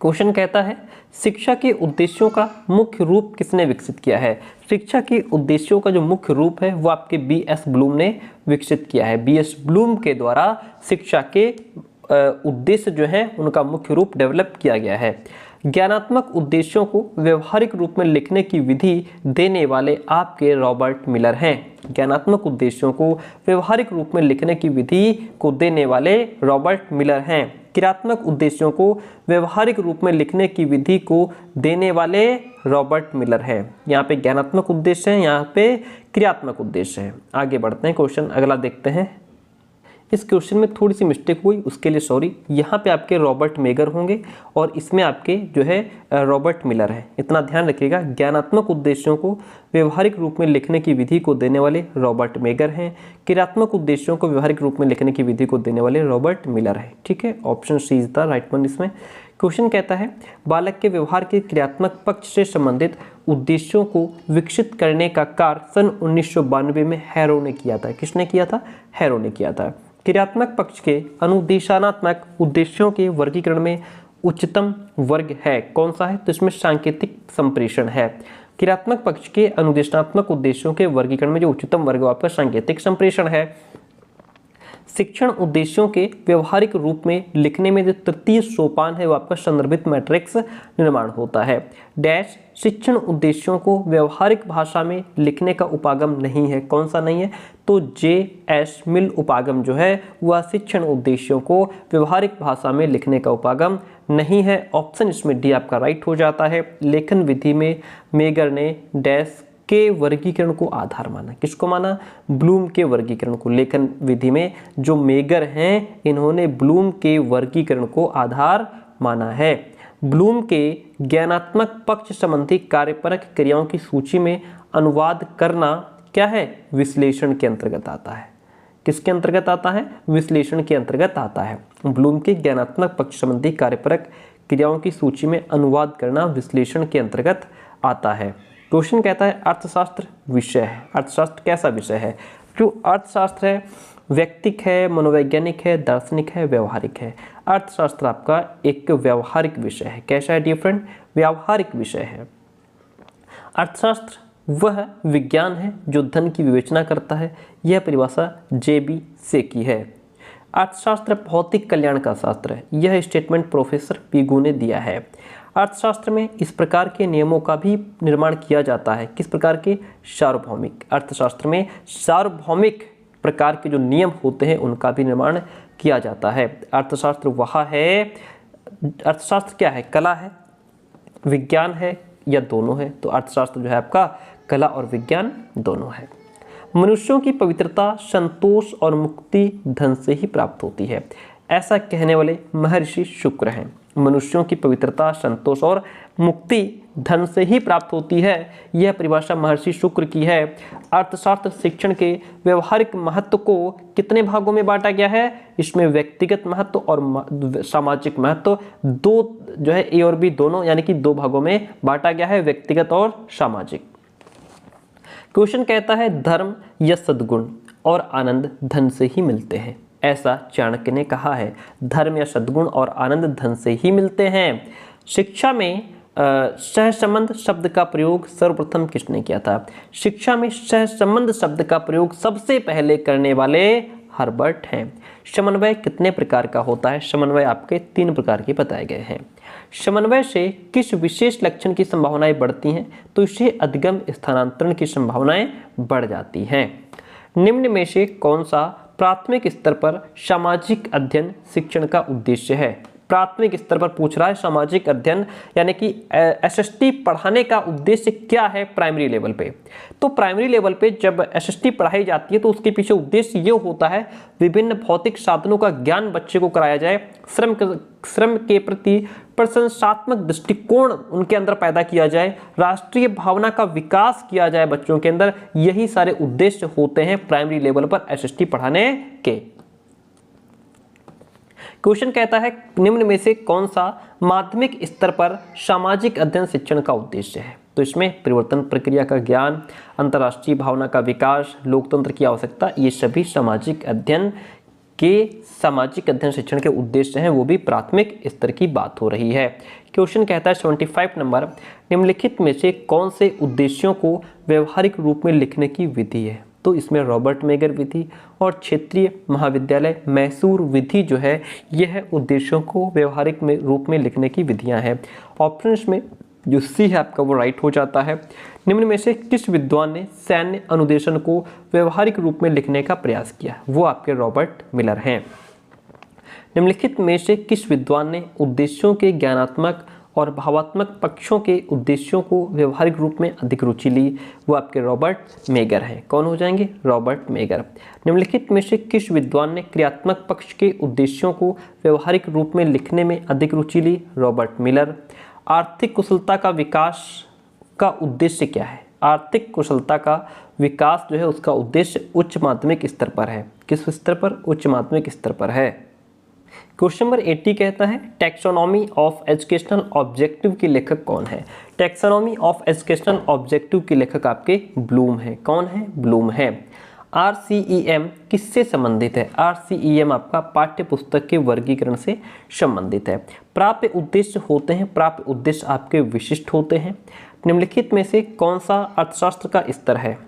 क्वेश्चन कहता है शिक्षा के उद्देश्यों का मुख्य रूप किसने विकसित किया है? शिक्षा के उद्देश्यों का जो मुख्य रूप है वो आपके B.S. ब्लूम ने विकसित किया है। B.S. ब्लूम के द्वारा शिक्षा के उद्देश्य जो है उनका मुख्य रूप डेवलप किया गया है। ज्ञानात्मक उद्देश्यों को व्यवहारिक रूप में लिखने की विधि देने वाले आपके रॉबर्ट मिलर हैं। ज्ञानात्मक उद्देश्यों को व्यवहारिक रूप में लिखने की विधि को देने वाले रॉबर्ट मिलर हैं। क्रियात्मक उद्देश्यों को व्यवहारिक रूप में लिखने की विधि को देने वाले रॉबर्ट मिलर हैं। यहाँ पे ज्ञानात्मक उद्देश्य है, यहाँ पे क्रियात्मक उद्देश्य है। आगे बढ़ते हैं, क्वेश्चन अगला देखते हैं। इस क्वेश्चन में थोड़ी सी मिस्टेक हुई, उसके लिए सॉरी। यहाँ पे आपके रॉबर्ट मेगर होंगे और इसमें आपके जो है रॉबर्ट मिलर है, इतना ध्यान रखिएगा। ज्ञानात्मक उद्देश्यों को व्यवहारिक रूप में लिखने की विधि को देने वाले रॉबर्ट मेगर हैं। क्रियात्मक उद्देश्यों को व्यवहारिक रूप में लिखने की विधि को देने वाले रॉबर्ट मिलर है। ठीक है, option C is the right one. इसमें क्वेश्चन कहता है बालक के व्यवहार के क्रियात्मक पक्ष से संबंधित उद्देश्यों को विकसित करने का कार्य सन 1992 में हैरो ने किया था। किसने किया था? हैरो ने किया था। क्रियात्मक पक्ष के अनुदेशात्मक उद्देश्यों के वर्गीकरण में उच्चतम वर्ग है, कौन सा है? तो इसमें सांकेतिक संप्रेषण है। क्रियात्मक पक्ष के अनुदेशात्मक उद्देश्यों के वर्गीकरण में जो उच्चतम वर्ग आपका सांकेतिक संप्रेषण है। शिक्षण उद्देश्यों के व्यवहारिक रूप में लिखने में जो तृतीय सोपान है वो आपका संदर्भित मैट्रिक्स निर्माण होता है। डैश शिक्षण उद्देश्यों को व्यवहारिक भाषा में लिखने का उपागम नहीं है, कौन सा नहीं है? तो J.S. मिल उपागम जो है वह शिक्षण उद्देश्यों को व्यवहारिक भाषा में लिखने का उपागम नहीं है। ऑप्शन इसमें डी आपका राइट हो जाता है। लेखन विधि में मेगर ने डैश के वर्गीकरण को आधार माना। किसको माना? ब्लूम के वर्गीकरण को। लेखन विधि में जो मेगर हैं इन्होंने ब्लूम के वर्गीकरण को आधार माना है। ब्लूम के ज्ञानात्मक पक्ष संबंधी कार्यपरक क्रियाओं की सूची में अनुवाद करना क्या है? विश्लेषण के अंतर्गत आता है। किसके अंतर्गत आता है? विश्लेषण के अंतर्गत आता है। ब्लूम के ज्ञानात्मक पक्ष संबंधी कार्यपरक क्रियाओं की सूची में अनुवाद करना विश्लेषण के अंतर्गत आता है। क्वेश्चन कहता है अर्थशास्त्र विषय है। अर्थशास्त्र कैसा विषय है? जो अर्थशास्त्र है व्यक्तिक है, मनोवैज्ञानिक है, दार्शनिक है, व्यवहारिक है। अर्थशास्त्र आपका एक व्यवहारिक विषय है। कैसा है डिफरेंट? व्यवहारिक विषय है। अर्थशास्त्र वह विज्ञान है जो धन की विवेचना करता है। यह परिभाषा J.B. से की है। अर्थशास्त्र भौतिक कल्याण का शास्त्र है। यह स्टेटमेंट प्रोफेसर पीगू ने दिया है। अर्थशास्त्र में इस प्रकार के नियमों का भी निर्माण किया जाता है। किस प्रकार के? सार्वभौमिक। अर्थशास्त्र में सार्वभौमिक प्रकार के जो नियम होते हैं उनका भी निर्माण किया जाता है। अर्थशास्त्र वह है, अर्थशास्त्र क्या है? कला है, विज्ञान है या दोनों है? तो अर्थशास्त्र जो है आपका कला और विज्ञान दोनों है। मनुष्यों की पवित्रता, संतोष और मुक्ति धन से ही प्राप्त होती है। ऐसा कहने वाले महर्षि शुक्र हैं। मनुष्यों की पवित्रता, संतोष और मुक्ति धन से ही प्राप्त होती है, यह परिभाषा महर्षि शुक्र की है। अर्थशास्त्र शिक्षण के व्यवहारिक महत्व को कितने भागों में बांटा गया है? इसमें व्यक्तिगत महत्व और सामाजिक महत्व दो जो है, ए और बी दोनों यानी कि दो भागों में बांटा गया है, व्यक्तिगत और सामाजिक। क्वेश्चन कहता है धर्म या सद्गुण और आनंद धन से ही मिलते हैं, ऐसा चाणक्य ने कहा है। धर्म या सद्गुण और आनंद धन से ही मिलते हैं। शिक्षा में सहसंबंध शब्द का प्रयोग सर्वप्रथम किसने किया था? शिक्षा में सहसंबंध शब्द का प्रयोग सबसे पहले करने वाले हर्बर्ट हैं। समन्वय कितने प्रकार का होता है? समन्वय आपके 3 प्रकार के बताए गए हैं। समन्वय से किस विशेष लक्षण की संभावनाएं बढ़ती हैं? तो इससे अधिगम स्थानांतरण की संभावनाएं बढ़ जाती हैं। निम्न में से कौन सा प्राथमिक स्तर पर सामाजिक अध्ययन शिक्षण का उद्देश्य है? प्राथमिक स्तर पर पूछ रहा है सामाजिक अध्ययन यानी कि एसएसटी पढ़ाने का उद्देश्य क्या है प्राइमरी लेवल पे? तो प्राइमरी लेवल पे जब एसएसटी पढ़ाई जाती है तो उसके पीछे उद्देश्य ये होता है विभिन्न भौतिक साधनों का ज्ञान बच्चे को कराया जाए, श्रम के प्रति प्रशंसात्मक दृष्टिकोण उनके अंदर पैदा किया जाए, राष्ट्रीय भावना का विकास किया जाए बच्चों के अंदर। यही सारे उद्देश्य होते हैं प्राइमरी लेवल पर एसएसटी पढ़ाने के। क्वेश्चन कहता है निम्न में से कौन सा माध्यमिक स्तर पर सामाजिक अध्ययन शिक्षण का उद्देश्य है? तो इसमें परिवर्तन प्रक्रिया का ज्ञान, अंतर्राष्ट्रीय भावना का विकास, लोकतंत्र की आवश्यकता, ये सभी सामाजिक अध्ययन शिक्षण के उद्देश्य हैं, वो भी प्राथमिक स्तर की बात हो रही है। क्वेश्चन कहता है 75 नंबर, निम्नलिखित में से कौन से उद्देश्यों को व्यवहारिक रूप में लिखने की विधि है? तो इसमें रॉबर्ट मेगर विधि और क्षेत्रीय महाविद्यालय मैसूर विधि जो है यह उद्देश्यों को व्यवहारिक रूप में लिखने की विधियां हैं। ऑप्शंस में जो सी है आपका वो राइट हो जाता है। निम्न में से किस विद्वान ने सैन्य अनुदेशन को व्यवहारिक रूप में लिखने का प्रयास किया? वो आपके रॉबर्ट मिलर हैं। निम्नलिखित में से किस विद्वान ने उद्देश्यों के ज्ञानात्मक और भावात्मक पक्षों के उद्देश्यों को व्यवहारिक रूप में अधिक रुचि ली? वो आपके रॉबर्ट मेगर हैं। कौन हो जाएंगे? Robert megger. निम्नलिखित में से किस विद्वान ने क्रियात्मक पक्ष के उद्देश्यों को व्यवहारिक रूप में लिखने में अधिक रुचि ली? Robert Miller. आर्थिक कुशलता का विकास का उद्देश्य क्या है? आर्थिक कुशलता का विकास जो है उसका उद्देश्य उच्च माध्यमिक स्तर पर है। किस स्तर पर? उच्च माध्यमिक स्तर पर है। क्वेश्चन नंबर 80 कहता है टैक्सोनॉमी ऑफ एजुकेशनल ऑब्जेक्टिव के लेखक कौन है? टैक्सोनॉमी ऑफ एजुकेशनल ऑब्जेक्टिव के लेखक आपके ब्लूम है। कौन है? ब्लूम है। RCEM किससे संबंधित है? RCEM आपका पाठ्य पुस्तक के वर्गीकरण से संबंधित है। प्राप्य उद्देश्य होते हैं, प्राप्य उद्देश्य आपके विशिष्ट होते हैं। निम्नलिखित में से कौन सा अर्थशास्त्र का स्तर है?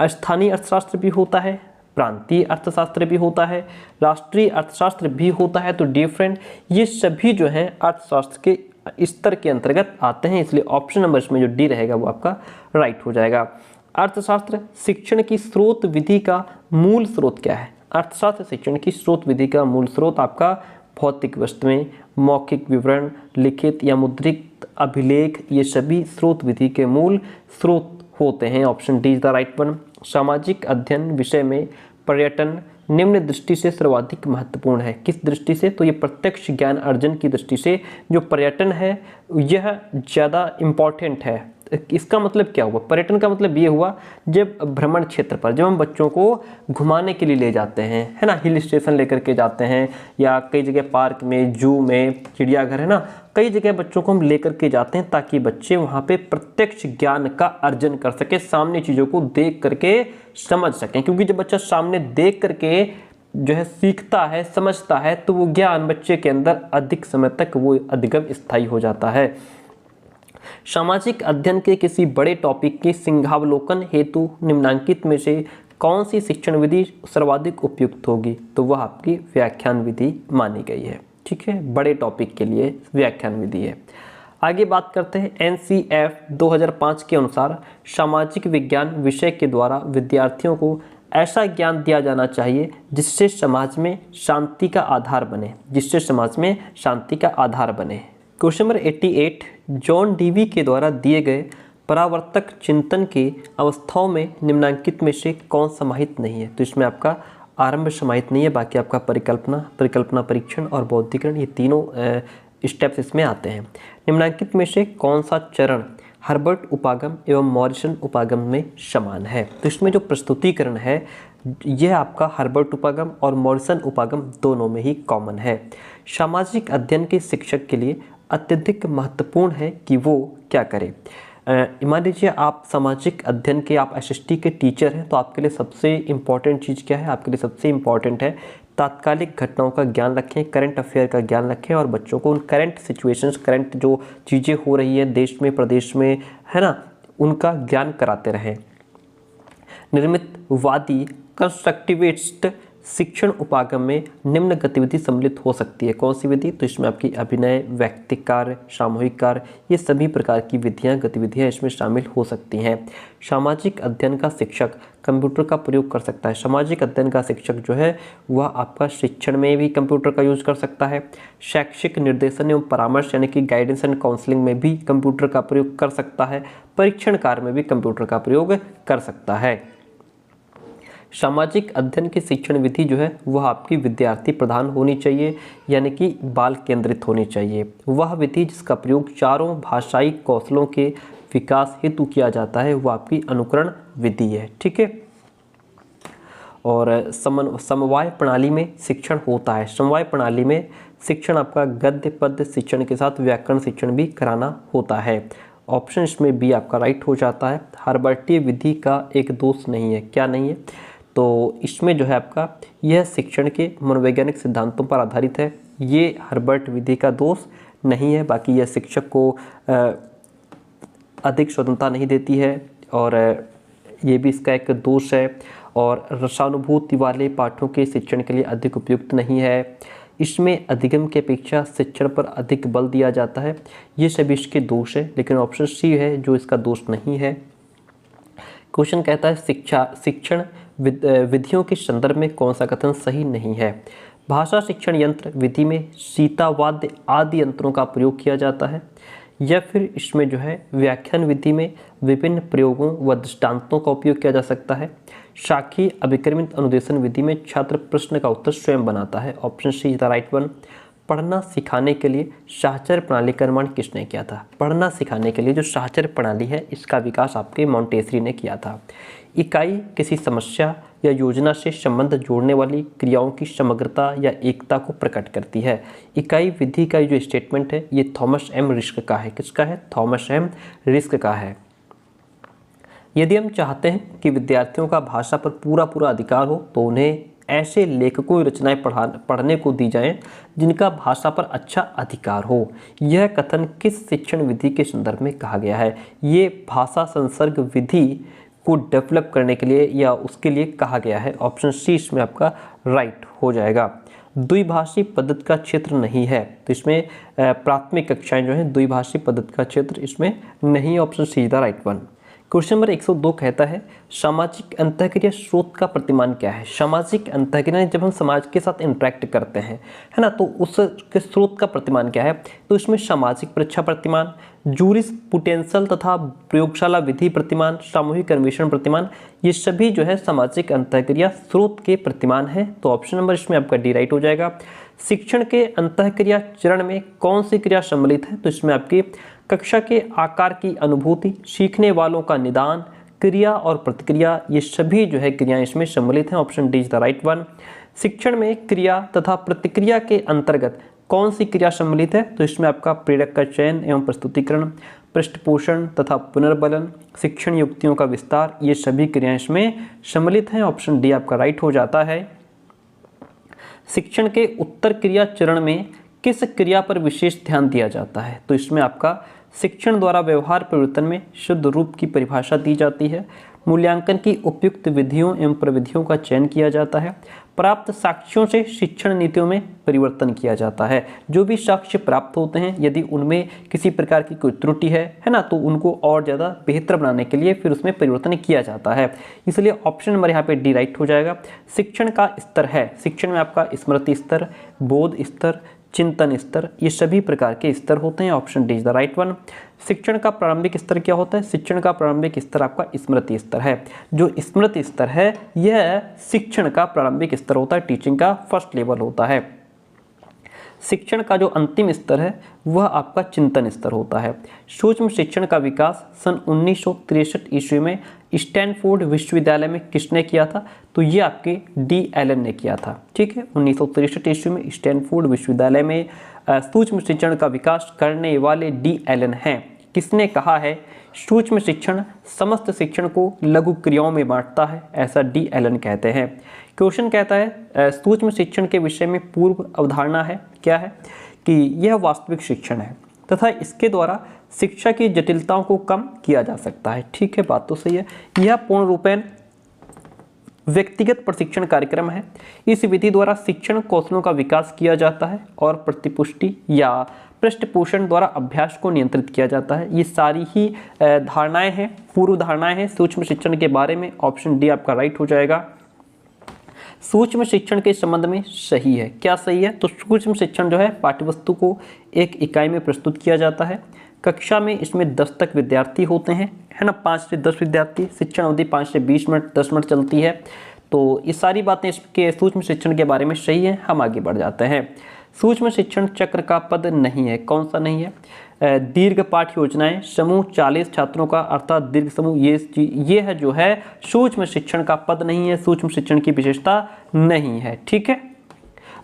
स्थानीय अर्थशास्त्र भी होता है, प्रांतीय अर्थशास्त्र भी होता है, राष्ट्रीय अर्थशास्त्र भी होता है। तो डिफरेंट ये सभी जो हैं अर्थशास्त्र के स्तर के अंतर्गत आते हैं, इसलिए ऑप्शन नंबर इसमें जो डी रहेगा वो आपका राइट हो जाएगा। अर्थशास्त्र शिक्षण की स्रोत विधि का मूल स्रोत क्या है? अर्थशास्त्र शिक्षण की स्रोत विधि का मूल स्रोत आपका भौतिक वस्तुएं, मौखिक विवरण, लिखित या मुद्रित अभिलेख, ये सभी स्रोत विधि के मूल स्रोत होते हैं। Option D is the right one. सामाजिक अध्ययन विषय में पर्यटन निम्न दृष्टि से सर्वाधिक महत्वपूर्ण है। किस दृष्टि से? तो ये प्रत्यक्ष ज्ञान अर्जन की दृष्टि से जो पर्यटन है यह ज़्यादा इम्पॉर्टेंट है। इसका मतलब क्या हुआ? पर्यटन का मतलब ये हुआ जब भ्रमण क्षेत्र पर जब हम बच्चों को घुमाने के लिए ले जाते हैं, है ना, हिल स्टेशन लेकर के जाते हैं या कई जगह पार्क में, जू में, चिड़ियाघर, है ना, कई जगह बच्चों को हम लेकर के जाते हैं ताकि बच्चे वहाँ पे प्रत्यक्ष ज्ञान का अर्जन कर सके, सामने चीज़ों को देख करके समझ सकें। क्योंकि जब बच्चा सामने देख करके जो है सीखता है, समझता है, तो वो ज्ञान बच्चे के अंदर अधिक समय तक वो अधिगम स्थायी हो जाता है। सामाजिक अध्ययन के किसी बड़े टॉपिक के सिंहावलोकन हेतु निम्नांकित में से कौन सी शिक्षण विधि सर्वाधिक उपयुक्त होगी? तो वह आपकी व्याख्यान विधि मानी गई है। ठीक है, बड़े टॉपिक के लिए व्याख्यान विधि है। आगे बात करते हैं NCF 2005 के अनुसार सामाजिक विज्ञान विषय के द्वारा विद्यार्थियों को ऐसा ज्ञान दिया जाना चाहिए जिससे समाज में शांति का आधार बने, जिससे समाज में शांति का आधार बने। क्वेश्चन नंबर 88 जॉन डीवी के द्वारा दिए गए परावर्तक चिंतन के अवस्थाओं में निम्नांकित में से कौन समाहित नहीं है? तो इसमें आपका आरंभ समाहित नहीं है, बाकी आपका परिकल्पना परीक्षण और बौद्धिकरण, ये तीनों स्टेप्स इसमें आते हैं। निम्नांकित में से कौन सा चरण हर्बर्ट उपागम एवं मॉरिसन उपागम में समान है? तो इसमें जो प्रस्तुतिकरण है यह आपका हर्बर्ट उपागम और मॉरिसन उपागम दोनों में ही कॉमन है। सामाजिक अध्ययन के शिक्षक के लिए अत्यधिक महत्वपूर्ण है कि वो क्या करें। मान लीजिए आप सामाजिक अध्ययन के आप एसएसटी के टीचर हैं, तो आपके लिए सबसे इम्पॉर्टेंट चीज़ क्या है? आपके लिए सबसे इम्पॉर्टेंट है तात्कालिक घटनाओं का ज्ञान रखें, करंट अफेयर का ज्ञान रखें और बच्चों को उन करंट सिचुएशंस, करंट जो चीज़ें हो रही हैं देश में प्रदेश में, है ना, उनका ज्ञान कराते रहें। निर्मितवादी कंस्ट्रक्टिविस्ट शिक्षण उपागम में निम्न गतिविधि सम्मिलित हो सकती है। कौन सी विधि? तो इसमें आपकी अभिनय, व्यक्तिक कार्य, सामूहिक कार्य, ये सभी प्रकार की विधियां, गतिविधियां इसमें शामिल हो सकती हैं। सामाजिक अध्ययन का शिक्षक कंप्यूटर का प्रयोग कर सकता है। सामाजिक अध्ययन का शिक्षक जो है वह आपका शिक्षण में भी कंप्यूटर का यूज कर सकता है। शैक्षिक निर्देशन एवं परामर्श यानी कि गाइडेंस एंड काउंसलिंग में भी कंप्यूटर का प्रयोग कर सकता है। परीक्षण कार्य में भी कंप्यूटर का प्रयोग कर सकता है। सामाजिक अध्ययन की शिक्षण विधि जो है वह आपकी विद्यार्थी प्रधान होनी चाहिए, यानी कि बाल केंद्रित होनी चाहिए। वह विधि जिसका प्रयोग चारों भाषाई कौशलों के विकास हेतु किया जाता है वह आपकी अनुकरण विधि है। ठीक है। और समवाय प्रणाली में शिक्षण होता है। समवाय प्रणाली में शिक्षण आपका गद्य पद्य शिक्षण के साथ व्याकरण शिक्षण भी कराना होता है। ऑप्शन इसमें बी आपका राइट हो जाता है। हर्बर्टीय विधि का एक दोष नहीं है। क्या नहीं है? तो इसमें जो है आपका यह शिक्षण के मनोवैज्ञानिक सिद्धांतों पर आधारित है। ये हर्बर्ट विधि का दोष नहीं है, बाकी यह शिक्षक को अधिक स्वतंत्रता नहीं देती है और ये भी इसका एक दोष है। और रसानुभूति वाले पाठों के शिक्षण के लिए अधिक उपयुक्त नहीं है। इसमें अधिगम की अपेक्षा शिक्षण पर अधिक बल दिया जाता है। ये सभी इसके दोष है, लेकिन ऑप्शन सी है जो इसका दोष नहीं है। क्वेश्चन कहता है शिक्षण विधियों के संदर्भ में कौन सा कथन सही नहीं है? भाषा शिक्षण यंत्र विधि में सीतावाद्य आदि यंत्रों का प्रयोग किया जाता है, या फिर इसमें जो है व्याख्यान विधि में विभिन्न प्रयोगों व दृष्टांतों का उपयोग किया जा सकता है। शाखीय अभिक्रमित अनुदेशन विधि में छात्र प्रश्न का उत्तर स्वयं बनाता है। Option C is the right one. पढ़ना सिखाने के लिए साहचर्य प्रणाली का निर्माण किसने किया था? पढ़ना सिखाने के लिए जो साहचर्य प्रणाली है इसका विकास आपके मॉन्टेसरी ने किया था। इकाई किसी समस्या या योजना से संबंध जोड़ने वाली क्रियाओं की समग्रता या एकता को प्रकट करती है। इकाई विधि का जो स्टेटमेंट है ये थॉमस एम रिस्क का है। किसका है? थॉमस एम रिस्क का है। यदि हम चाहते हैं कि विद्यार्थियों का भाषा पर पूरा अधिकार हो तो उन्हें ऐसे लेखकों की रचनाएं पढ़ने को दी जाएं जिनका भाषा पर अच्छा अधिकार हो। यह कथन किस शिक्षण विधि के संदर्भ में कहा गया है? ये भाषा संसर्ग विधि को डेवलप करने के लिए या उसके लिए कहा गया है। ऑप्शन सी इसमें आपका राइट हो जाएगा। द्विभाषी पद्धति का क्षेत्र नहीं है, तो इसमें प्राथमिक कक्षाएं जो है द्विभाषी पद्धति का क्षेत्र इसमें नहीं। Option C is the right one. Question number 102 कहता है सामाजिक अंतःक्रिया स्रोत का प्रतिमान क्या है? सामाजिक अंतःक्रिया जब हम समाज के साथ इंटरेक्ट करते हैं, है ना, तो उसके स्रोत का प्रतिमान क्या है? तो इसमें सामाजिक परीक्षा प्रतिमान, जूरिस्प्रूडेंशियल तथा प्रयोगशाला विधि प्रतिमान, सामूहिक अन्वेषण प्रतिमान, ये सभी जो है सामाजिक अंतःक्रिया स्रोत के प्रतिमान है। तो ऑप्शन नंबर इसमें आपका डी राइट हो जाएगा। शिक्षण के अंतःक्रिया चरण में कौन सी क्रिया सम्मिलित है? तो इसमें आपकी कक्षा के आकार की अनुभूति, सीखने वालों का निदान, क्रिया और प्रतिक्रिया, ये सभी जो है क्रियाएं इसमें सम्मिलित हैं। Option D is the right one. शिक्षण में क्रिया तथा प्रतिक्रिया के अंतर्गत कौन सी क्रिया सम्मिलित है? तो इसमें आपका प्रेरक का चयन एवं प्रस्तुतिकरण, पृष्ठपोषण तथा पुनर्बलन, शिक्षण युक्तियों का विस्तार, ये सभी क्रियाएं इसमें सम्मिलित हैं। ऑप्शन डी आपका राइट हो जाता है। शिक्षण के उत्तर क्रिया चरण में किस क्रिया पर विशेष ध्यान दिया जाता है? तो इसमें आपका शिक्षण द्वारा व्यवहार परिवर्तन में शुद्ध रूप की परिभाषा दी जाती है, मूल्यांकन की उपयुक्त विधियों एवं प्रविधियों का चयन किया जाता है, प्राप्त साक्ष्यों से शिक्षण नीतियों में परिवर्तन किया जाता है। जो भी साक्ष्य प्राप्त होते हैं यदि उनमें किसी प्रकार की कोई त्रुटि है ना, तो उनको और ज़्यादा बेहतर बनाने के लिए फिर उसमें परिवर्तन किया जाता है। इसलिए ऑप्शन नंबर यहाँ पे डी राइट हो जाएगा। शिक्षण का स्तर है, शिक्षण में आपका स्मृति स्तर, बोध स्तर, चिंतन स्तर, ये सभी प्रकार के स्तर होते हैं। Option D is the right one. शिक्षण का प्रारंभिक स्तर क्या होता है? शिक्षण का प्रारंभिक स्तर आपका स्मृति स्तर है। जो स्मृति स्तर है यह शिक्षण का प्रारंभिक स्तर होता है, टीचिंग का फर्स्ट लेवल होता है। शिक्षण का जो अंतिम स्तर है वह आपका चिंतन स्तर होता है। सूक्ष्म शिक्षण का विकास सन 1963 ईस्वी में स्टैनफोर्ड विश्वविद्यालय में किसने किया था? तो ये आपके डी एलन ने किया था। ठीक है, 1963 ईस्वी में स्टैनफोर्ड विश्वविद्यालय में सूक्ष्म शिक्षण का विकास करने वाले डी एलन हैं। किसने कहा है? सूक्ष्म शिक्षण समस्त शिक्षण को लघु क्रियाओं में बांटता है, ऐसा डी एलन कहते हैं। क्वेश्चन कहता है सूक्ष्म शिक्षण के विषय में पूर्व अवधारणा है, क्या है? कि यह वास्तविक शिक्षण है तथा इसके द्वारा शिक्षा की जटिलताओं को कम किया जा सकता है। ठीक है, बात तो सही है। यह पूर्ण रूपेण व्यक्तिगत प्रशिक्षण कार्यक्रम है। इस विधि द्वारा शिक्षण कौशलों का विकास किया जाता है और प्रतिपुष्टि या पृष्ठपोषण द्वारा अभ्यास को नियंत्रित किया जाता है। ये सारी ही धारणाएं हैं, पूर्व धारणाएं हैं सूक्ष्म शिक्षण के बारे में। ऑप्शन डी आपका राइट हो जाएगा। सूक्ष्म शिक्षण के संबंध में सही है, क्या सही है? तो सूक्ष्म शिक्षण जो है पाठ्यवस्तु को एक इकाई में प्रस्तुत किया जाता है। कक्षा में इसमें 10 तक विद्यार्थी होते हैं, है ना, 5 से 10 विद्यार्थी। शिक्षण अवधि 5 से 20 मिनट 10 मिनट चलती है। तो ये सारी बातें इसके सूक्ष्म शिक्षण के बारे में सही है। हम आगे बढ़ जाते हैं। सूक्ष्म शिक्षण चक्र का पद नहीं है, कौन सा नहीं है? दीर्घ पाठ योजनाएं, समूह 40 छात्रों का अर्थात दीर्घ समूह, ये है जो है सूक्ष्म शिक्षण का पद नहीं है, सूक्ष्म शिक्षण की विशेषता नहीं है। ठीक है,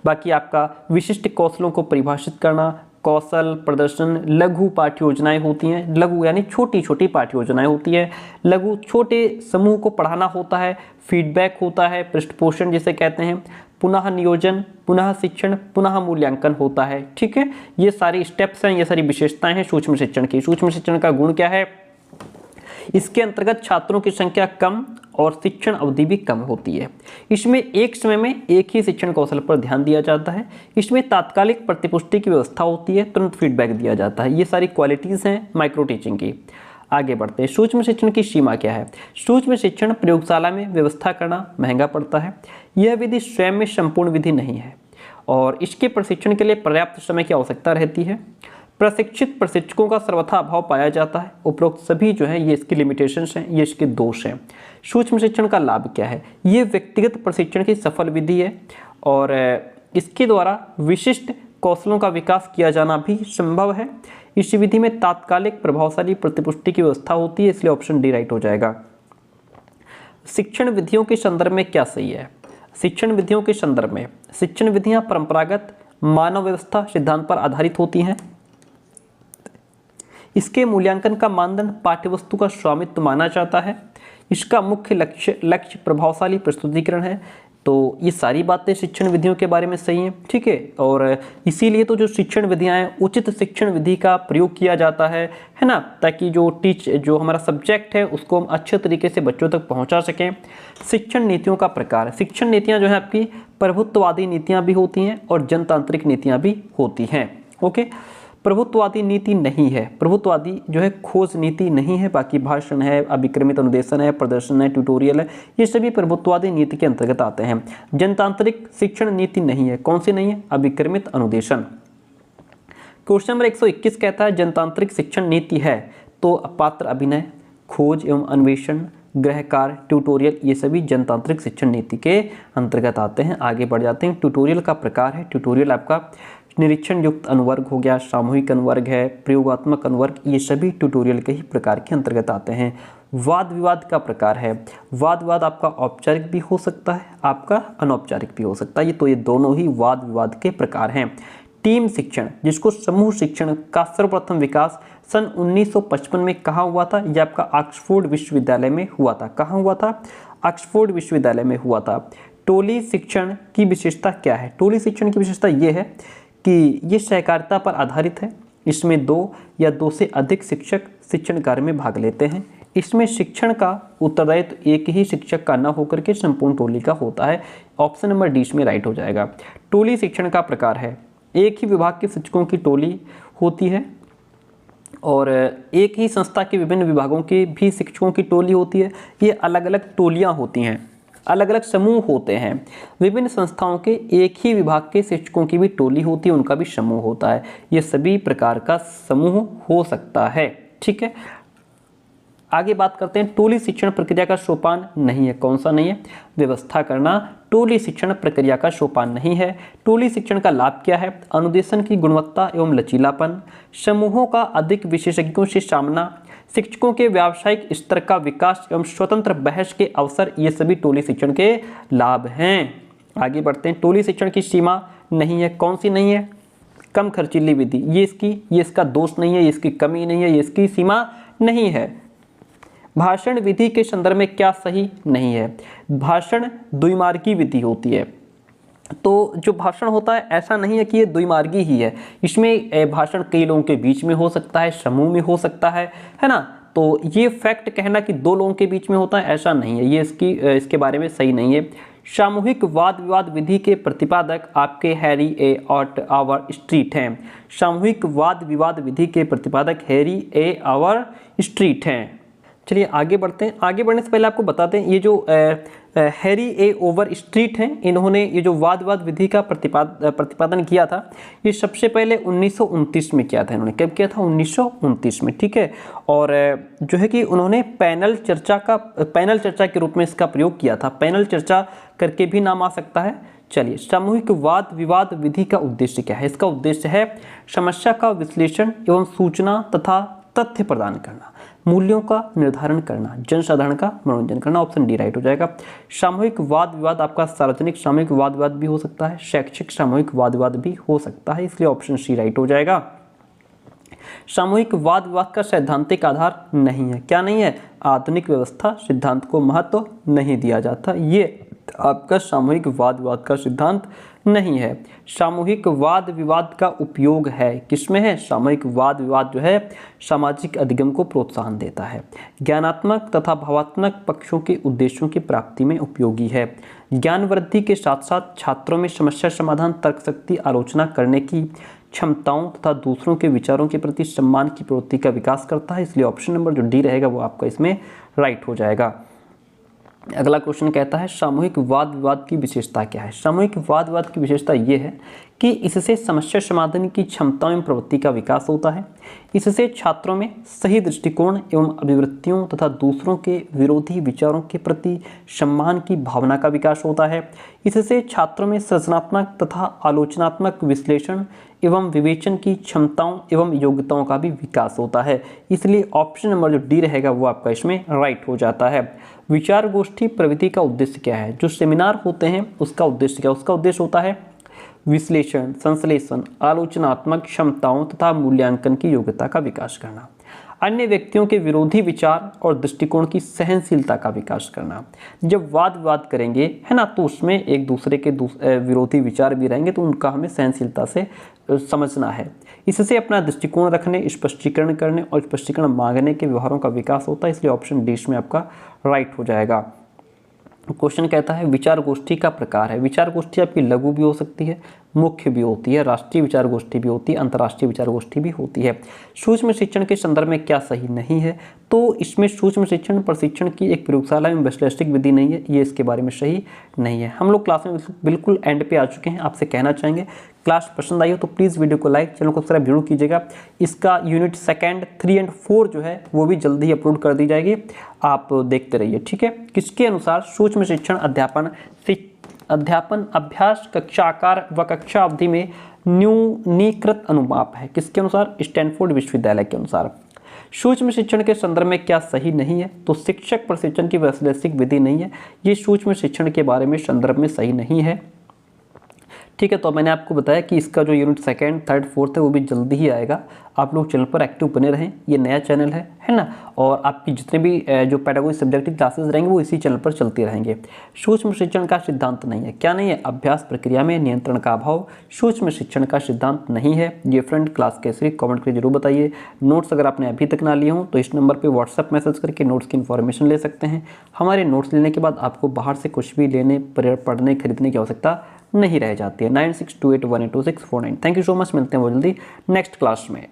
बाकी आपका विशिष्ट कौशलों को परिभाषित करना, कौशल प्रदर्शन, लघु पाठ्य योजनाएं होती हैं। लघु यानी छोटी छोटी पाठ्य योजनाएं होती है। लघु छोटे समूह को पढ़ाना होता है। फीडबैक होता है, पृष्ठपोषण जिसे कहते हैं, पुनः नियोजन, पुनः शिक्षण, पुनः मूल्यांकन होता है। ठीक है, ये सारी स्टेप्स हैं, ये सारी विशेषताएं हैं सूक्ष्म शिक्षण की। सूक्ष्म शिक्षण का गुण क्या है? इसके अंतर्गत छात्रों की संख्या कम और शिक्षण अवधि भी कम होती है। इसमें एक समय में एक ही शिक्षण कौशल पर ध्यान दिया जाता है। इसमें तात्कालिक प्रतिपुष्टि की व्यवस्था होती है, तुरंत फीडबैक दिया जाता है। ये सारी क्वालिटीज़ हैं माइक्रो टीचिंग की। आगे बढ़ते हैं। सूक्ष्म शिक्षण की सीमा क्या है? सूक्ष्म शिक्षण प्रयोगशाला में व्यवस्था करना महंगा पड़ता है। यह विधि स्वयं में संपूर्ण विधि नहीं है और इसके प्रशिक्षण के लिए पर्याप्त समय की आवश्यकता रहती है। प्रशिक्षित प्रशिक्षकों का सर्वथा अभाव पाया जाता है। उपरोक्त सभी जो है ये इसकी लिमिटेशंस हैं, ये इसके दोष हैं। सूक्ष्म शिक्षण का लाभ क्या है? ये व्यक्तिगत प्रशिक्षण की सफल विधि है और इसके द्वारा विशिष्ट कौशलों का विकास किया जाना भी संभव है। इस विधि में तात्कालिक प्रभावशाली प्रतिपुष्टि की व्यवस्था होती है, इसलिए ऑप्शन डी राइट हो जाएगा। शिक्षण विधियों के संदर्भ में क्या सही है? शिक्षण विधियों के संदर्भ में शिक्षण विधियां परंपरागत मानव व्यवस्था सिद्धांत पर आधारित होती हैं। इसके मूल्यांकन का मानदंड पाठ्यवस्तु का स्वामित्व माना जाता है। इसका मुख्य लक्ष्य प्रभावशाली प्रस्तुतिकरण है। तो ये सारी बातें शिक्षण विधियों के बारे में सही हैं। ठीक है, और इसीलिए तो जो शिक्षण विधियां हैं, उचित शिक्षण विधि का प्रयोग किया जाता है ना, ताकि जो हमारा सब्जेक्ट है उसको हम अच्छे तरीके से बच्चों तक पहुंचा सकें। शिक्षण नीतियों का प्रकार, शिक्षण नीतियां जो है आपकी प्रभुत्ववादी नीतियां भी होती हैं और जनतांत्रिक नीतियां भी होती हैं। ओके, प्रभुत्ववादी नीति नहीं है, प्रभुत्ववादी जो है खोज नीति नहीं है। बाकी भाषण है, अभिक्रमित अनुदेशन है, प्रदर्शन है, ट्यूटोरियल है, ये सभी प्रभुत्ववादी नीति के अंतर्गत आते हैं। जनतांत्रिक शिक्षण नीति नहीं है, कौन सी नहीं है? अभिक्रमित अनुदेशन। क्वेश्चन नंबर 121 कहता है जनतांत्रिक शिक्षण नीति है तो पात्र अभिनय, खोज एवं अन्वेषण, गृहकार, ट्यूटोरियल, ये सभी जनतांत्रिक शिक्षण नीति के अंतर्गत आते हैं। आगे बढ़ जाते हैं। ट्यूटोरियल का प्रकार है, ट्यूटोरियल आपका निरीक्षण युक्त अनुवर्ग हो गया, सामूहिक अनुवर्ग है, प्रयोगात्मक अनुवर्ग, ये सभी ट्यूटोरियल के ही प्रकार के अंतर्गत आते हैं। वाद विवाद का प्रकार है, वाद विवाद आपका औपचारिक भी हो सकता है, आपका अनौपचारिक भी हो सकता है। तो ये दोनों ही वाद विवाद के प्रकार हैं। टीम शिक्षण, जिसको समूह शिक्षण का सर्वप्रथम विकास सन 1955 में कहाँ हुआ था? यह आपका ऑक्सफोर्ड विश्वविद्यालय में हुआ था। कहाँ हुआ था? ऑक्सफोर्ड विश्वविद्यालय में हुआ था। टोली शिक्षण की विशेषता क्या है? टोली शिक्षण की विशेषता ये है कि ये सहकारिता पर आधारित है। इसमें 2 या 2 से अधिक शिक्षक शिक्षण कार्य में भाग लेते हैं। इसमें शिक्षण का उत्तरदायित्व एक ही शिक्षक का न होकर के संपूर्ण टोली का होता है। ऑप्शन नंबर डी इसमें राइट हो जाएगा। टोली शिक्षण का प्रकार है, एक ही विभाग के शिक्षकों की टोली होती है और एक ही संस्था के विभिन्न विभागों के भी शिक्षकों की टोली होती है। ये अलग अलग टोलियाँ होती हैं। अलग अलग समूह होते हैं। विभिन्न संस्थाओं के एक ही विभाग के शिक्षकों की भी टोली होती है, उनका भी समूह होता है। ये सभी प्रकार का समूह हो सकता है। ठीक है, आगे बात करते हैं। टोली शिक्षण प्रक्रिया का सोपान नहीं है। कौन सा नहीं है? व्यवस्था करना टोली शिक्षण प्रक्रिया का सोपान नहीं है। टोली शिक्षण का लाभ क्या है? अनुदेशन की गुणवत्ता एवं लचीलापन, समूहों का अधिक विशेषज्ञों से सामना, शिक्षकों के व्यावसायिक स्तर का विकास एवं स्वतंत्र बहस के अवसर, ये सभी टोली शिक्षण के लाभ हैं। आगे बढ़ते हैं। टोली शिक्षण की सीमा नहीं है। कौन सी नहीं है? कम खर्चीली विधि, ये इसका दोष नहीं है, ये इसकी कमी नहीं है, ये इसकी सीमा नहीं है। भाषण विधि के संदर्भ में क्या सही नहीं है? भाषण द्विमार्गी विधि होती है, तो जो भाषण होता है ऐसा नहीं है कि ये द्विमार्गी ही है। इसमें भाषण कई लोगों के बीच में हो सकता है, समूह में हो सकता है ना। तो ये फैक्ट कहना कि दो लोगों के बीच में होता है ऐसा नहीं है, ये इसके बारे में सही नहीं है। सामूहिक वाद विवाद विधि के प्रतिपादक आपके हैरी ए आवर स्ट्रीट हैं। सामूहिक वाद विवाद विधि के प्रतिपादक हैरी ए आवर स्ट्रीट हैं। चलिए आगे बढ़ते हैं। आगे बढ़ने से पहले आपको बताते हैं, ये जो हैरी ए ओवर स्ट्रीट हैं, इन्होंने ये जो वाद विवाद विधि का प्रतिपादन किया था, ये सबसे पहले 1929 में किया था। इन्होंने कब किया था? 1929 में। ठीक है, और जो है कि उन्होंने पैनल चर्चा के रूप में इसका प्रयोग किया था। पैनल चर्चा करके भी नाम आ सकता है। चलिए, सामूहिक वाद विवाद विधि का उद्देश्य क्या है? इसका उद्देश्य है समस्या का विश्लेषण एवं सूचना तथा तथ्य प्रदान करना, मूल्यों का निर्धारण करना, जनसाधारण का मनोरंजन करना। ऑप्शन डी राइट हो जाएगा। सामूहिक वाद विवाद आपका सार्वजनिक सामूहिक वाद विवाद भी हो सकता है, शैक्षिक सामूहिक वाद विवाद भी हो सकता है, इसलिए ऑप्शन सी राइट हो जाएगा। सामूहिक वाद विवाद का सैद्धांतिक आधार नहीं है। क्या नहीं है? आधुनिक व्यवस्था सिद्धांत को महत्व नहीं दिया जाता, ये आपका सामूहिक वाद विवाद का सिद्धांत नहीं है। सामूहिक वाद विवाद का उपयोग है, किसमें है? सामूहिक वाद विवाद जो है सामाजिक अधिगम को प्रोत्साहन देता है, ज्ञानात्मक तथा भावात्मक पक्षों के उद्देश्यों की प्राप्ति में उपयोगी है, ज्ञान वृद्धि के साथ साथ छात्रों में समस्या समाधान, तर्क शक्ति, आलोचना करने की क्षमताओं तथा दूसरों के विचारों के प्रति सम्मान की प्रवृत्ति का विकास करता है, इसलिए ऑप्शन नंबर जो डी रहेगा वो आपका इसमें राइट हो जाएगा। अगला क्वेश्चन कहता है सामूहिक वाद विवाद की विशेषता क्या है? सामूहिक वाद विवाद की विशेषता ये है कि इससे समस्या समाधान की क्षमता एवं प्रवृत्ति का विकास होता है। इससे छात्रों में सही दृष्टिकोण एवं अभिवृत्तियों तथा दूसरों के विरोधी विचारों के प्रति सम्मान की भावना का विकास होता है। इससे छात्रों में सृजनात्मक तथा आलोचनात्मक विश्लेषण एवं विवेचन की क्षमताओं एवं योग्यताओं का भी विकास होता है, इसलिए ऑप्शन नंबर जो डी रहेगा वो आपका इसमें राइट हो जाता है। विचार गोष्ठी प्रवृत्ति का उद्देश्य क्या है? जो सेमिनार होते हैं उसका उद्देश्य क्या? उसका उद्देश्य होता है विश्लेषण, संश्लेषण, आलोचनात्मक क्षमताओं तथा मूल्यांकन की योग्यता का विकास करना, अन्य व्यक्तियों के विरोधी विचार और दृष्टिकोण की सहनशीलता का विकास करना। जब वाद विवाद करेंगे है ना, तो उसमें एक दूसरे के विरोधी विचार भी रहेंगे, तो उनका हमें सहनशीलता से समझना है। इससे अपना दृष्टिकोण रखने, स्पष्टीकरण करने और स्पष्टीकरण मांगने के व्यवहारों का विकास होता है, इसलिए ऑप्शन डी में आपका राइट हो जाएगा। क्वेश्चन कहता है विचार गोष्ठी का प्रकार है। विचार गोष्ठी आपकी लघु भी हो सकती है, मुख्य भी होती है, राष्ट्रीय विचार गोष्ठी भी होती है, अंतर्राष्ट्रीय विचार गोष्ठी भी होती है। सूक्ष्म शिक्षण के संदर्भ में क्या सही नहीं है? तो इसमें सूक्ष्म शिक्षण प्रशिक्षण की एक प्रयोगशाला में विश्लेषिक विधि नहीं है, ये इसके बारे में सही नहीं है। हम लोग क्लास में बिल्कुल एंड पे आ चुके हैं। आपसे कहना चाहेंगे क्लास पसंद आई हो तो प्लीज़ वीडियो को लाइक, चैनल को सब्सक्राइब जरूर कीजिएगा। इसका यूनिट 2, 3 और 4 जो है वो भी जल्दी ही अपलोड कर दी जाएगी, आप देखते रहिए। ठीक है, किसके अनुसार सूक्ष्म शिक्षण अध्यापन अभ्यास कक्षा आकार व कक्षा अवधि में न्यूनीकृत अनुमाप है? किसके अनुसार? स्टैनफोर्ड विश्वविद्यालय के अनुसार। सूक्ष्म शिक्षण के संदर्भ में क्या सही नहीं है? तो शिक्षक प्रशिक्षण की वैश्लेषिक विधि नहीं है, ये सूक्ष्म शिक्षण के बारे में संदर्भ में सही नहीं है। ठीक है, तो मैंने आपको बताया कि इसका जो यूनिट 2, 3, 4 है वो भी जल्दी ही आएगा। आप लोग चैनल पर एक्टिव बने रहें, ये नया चैनल है ना, और आपकी जितने भी जो पेडागोजी सब्जेक्ट की क्लासेस रहेंगे वो इसी चैनल पर चलती रहेंगे। सूक्ष्म शिक्षण का सिद्धांत नहीं है। क्या नहीं है? अभ्यास प्रक्रिया में नियंत्रण का अभाव सूक्ष्म शिक्षण का सिद्धांत नहीं है। ये फ्रेंड क्लास कैसे कमेंट करके जरूर बताइए। नोट्स अगर आपने अभी तक ना लिए हों तो इस नंबर पर व्हाट्सअप मैसेज करके नोट्स की इन्फॉर्मेशन ले सकते हैं। हमारे नोट्स लेने के बाद आपको बाहर से कुछ भी लेने, पढ़ने, खरीदने की आवश्यकता नहीं रह जाती है। 9628182649। थैंक यू सो मच, मिलते हैं बहुत जल्दी नेक्स्ट क्लास में।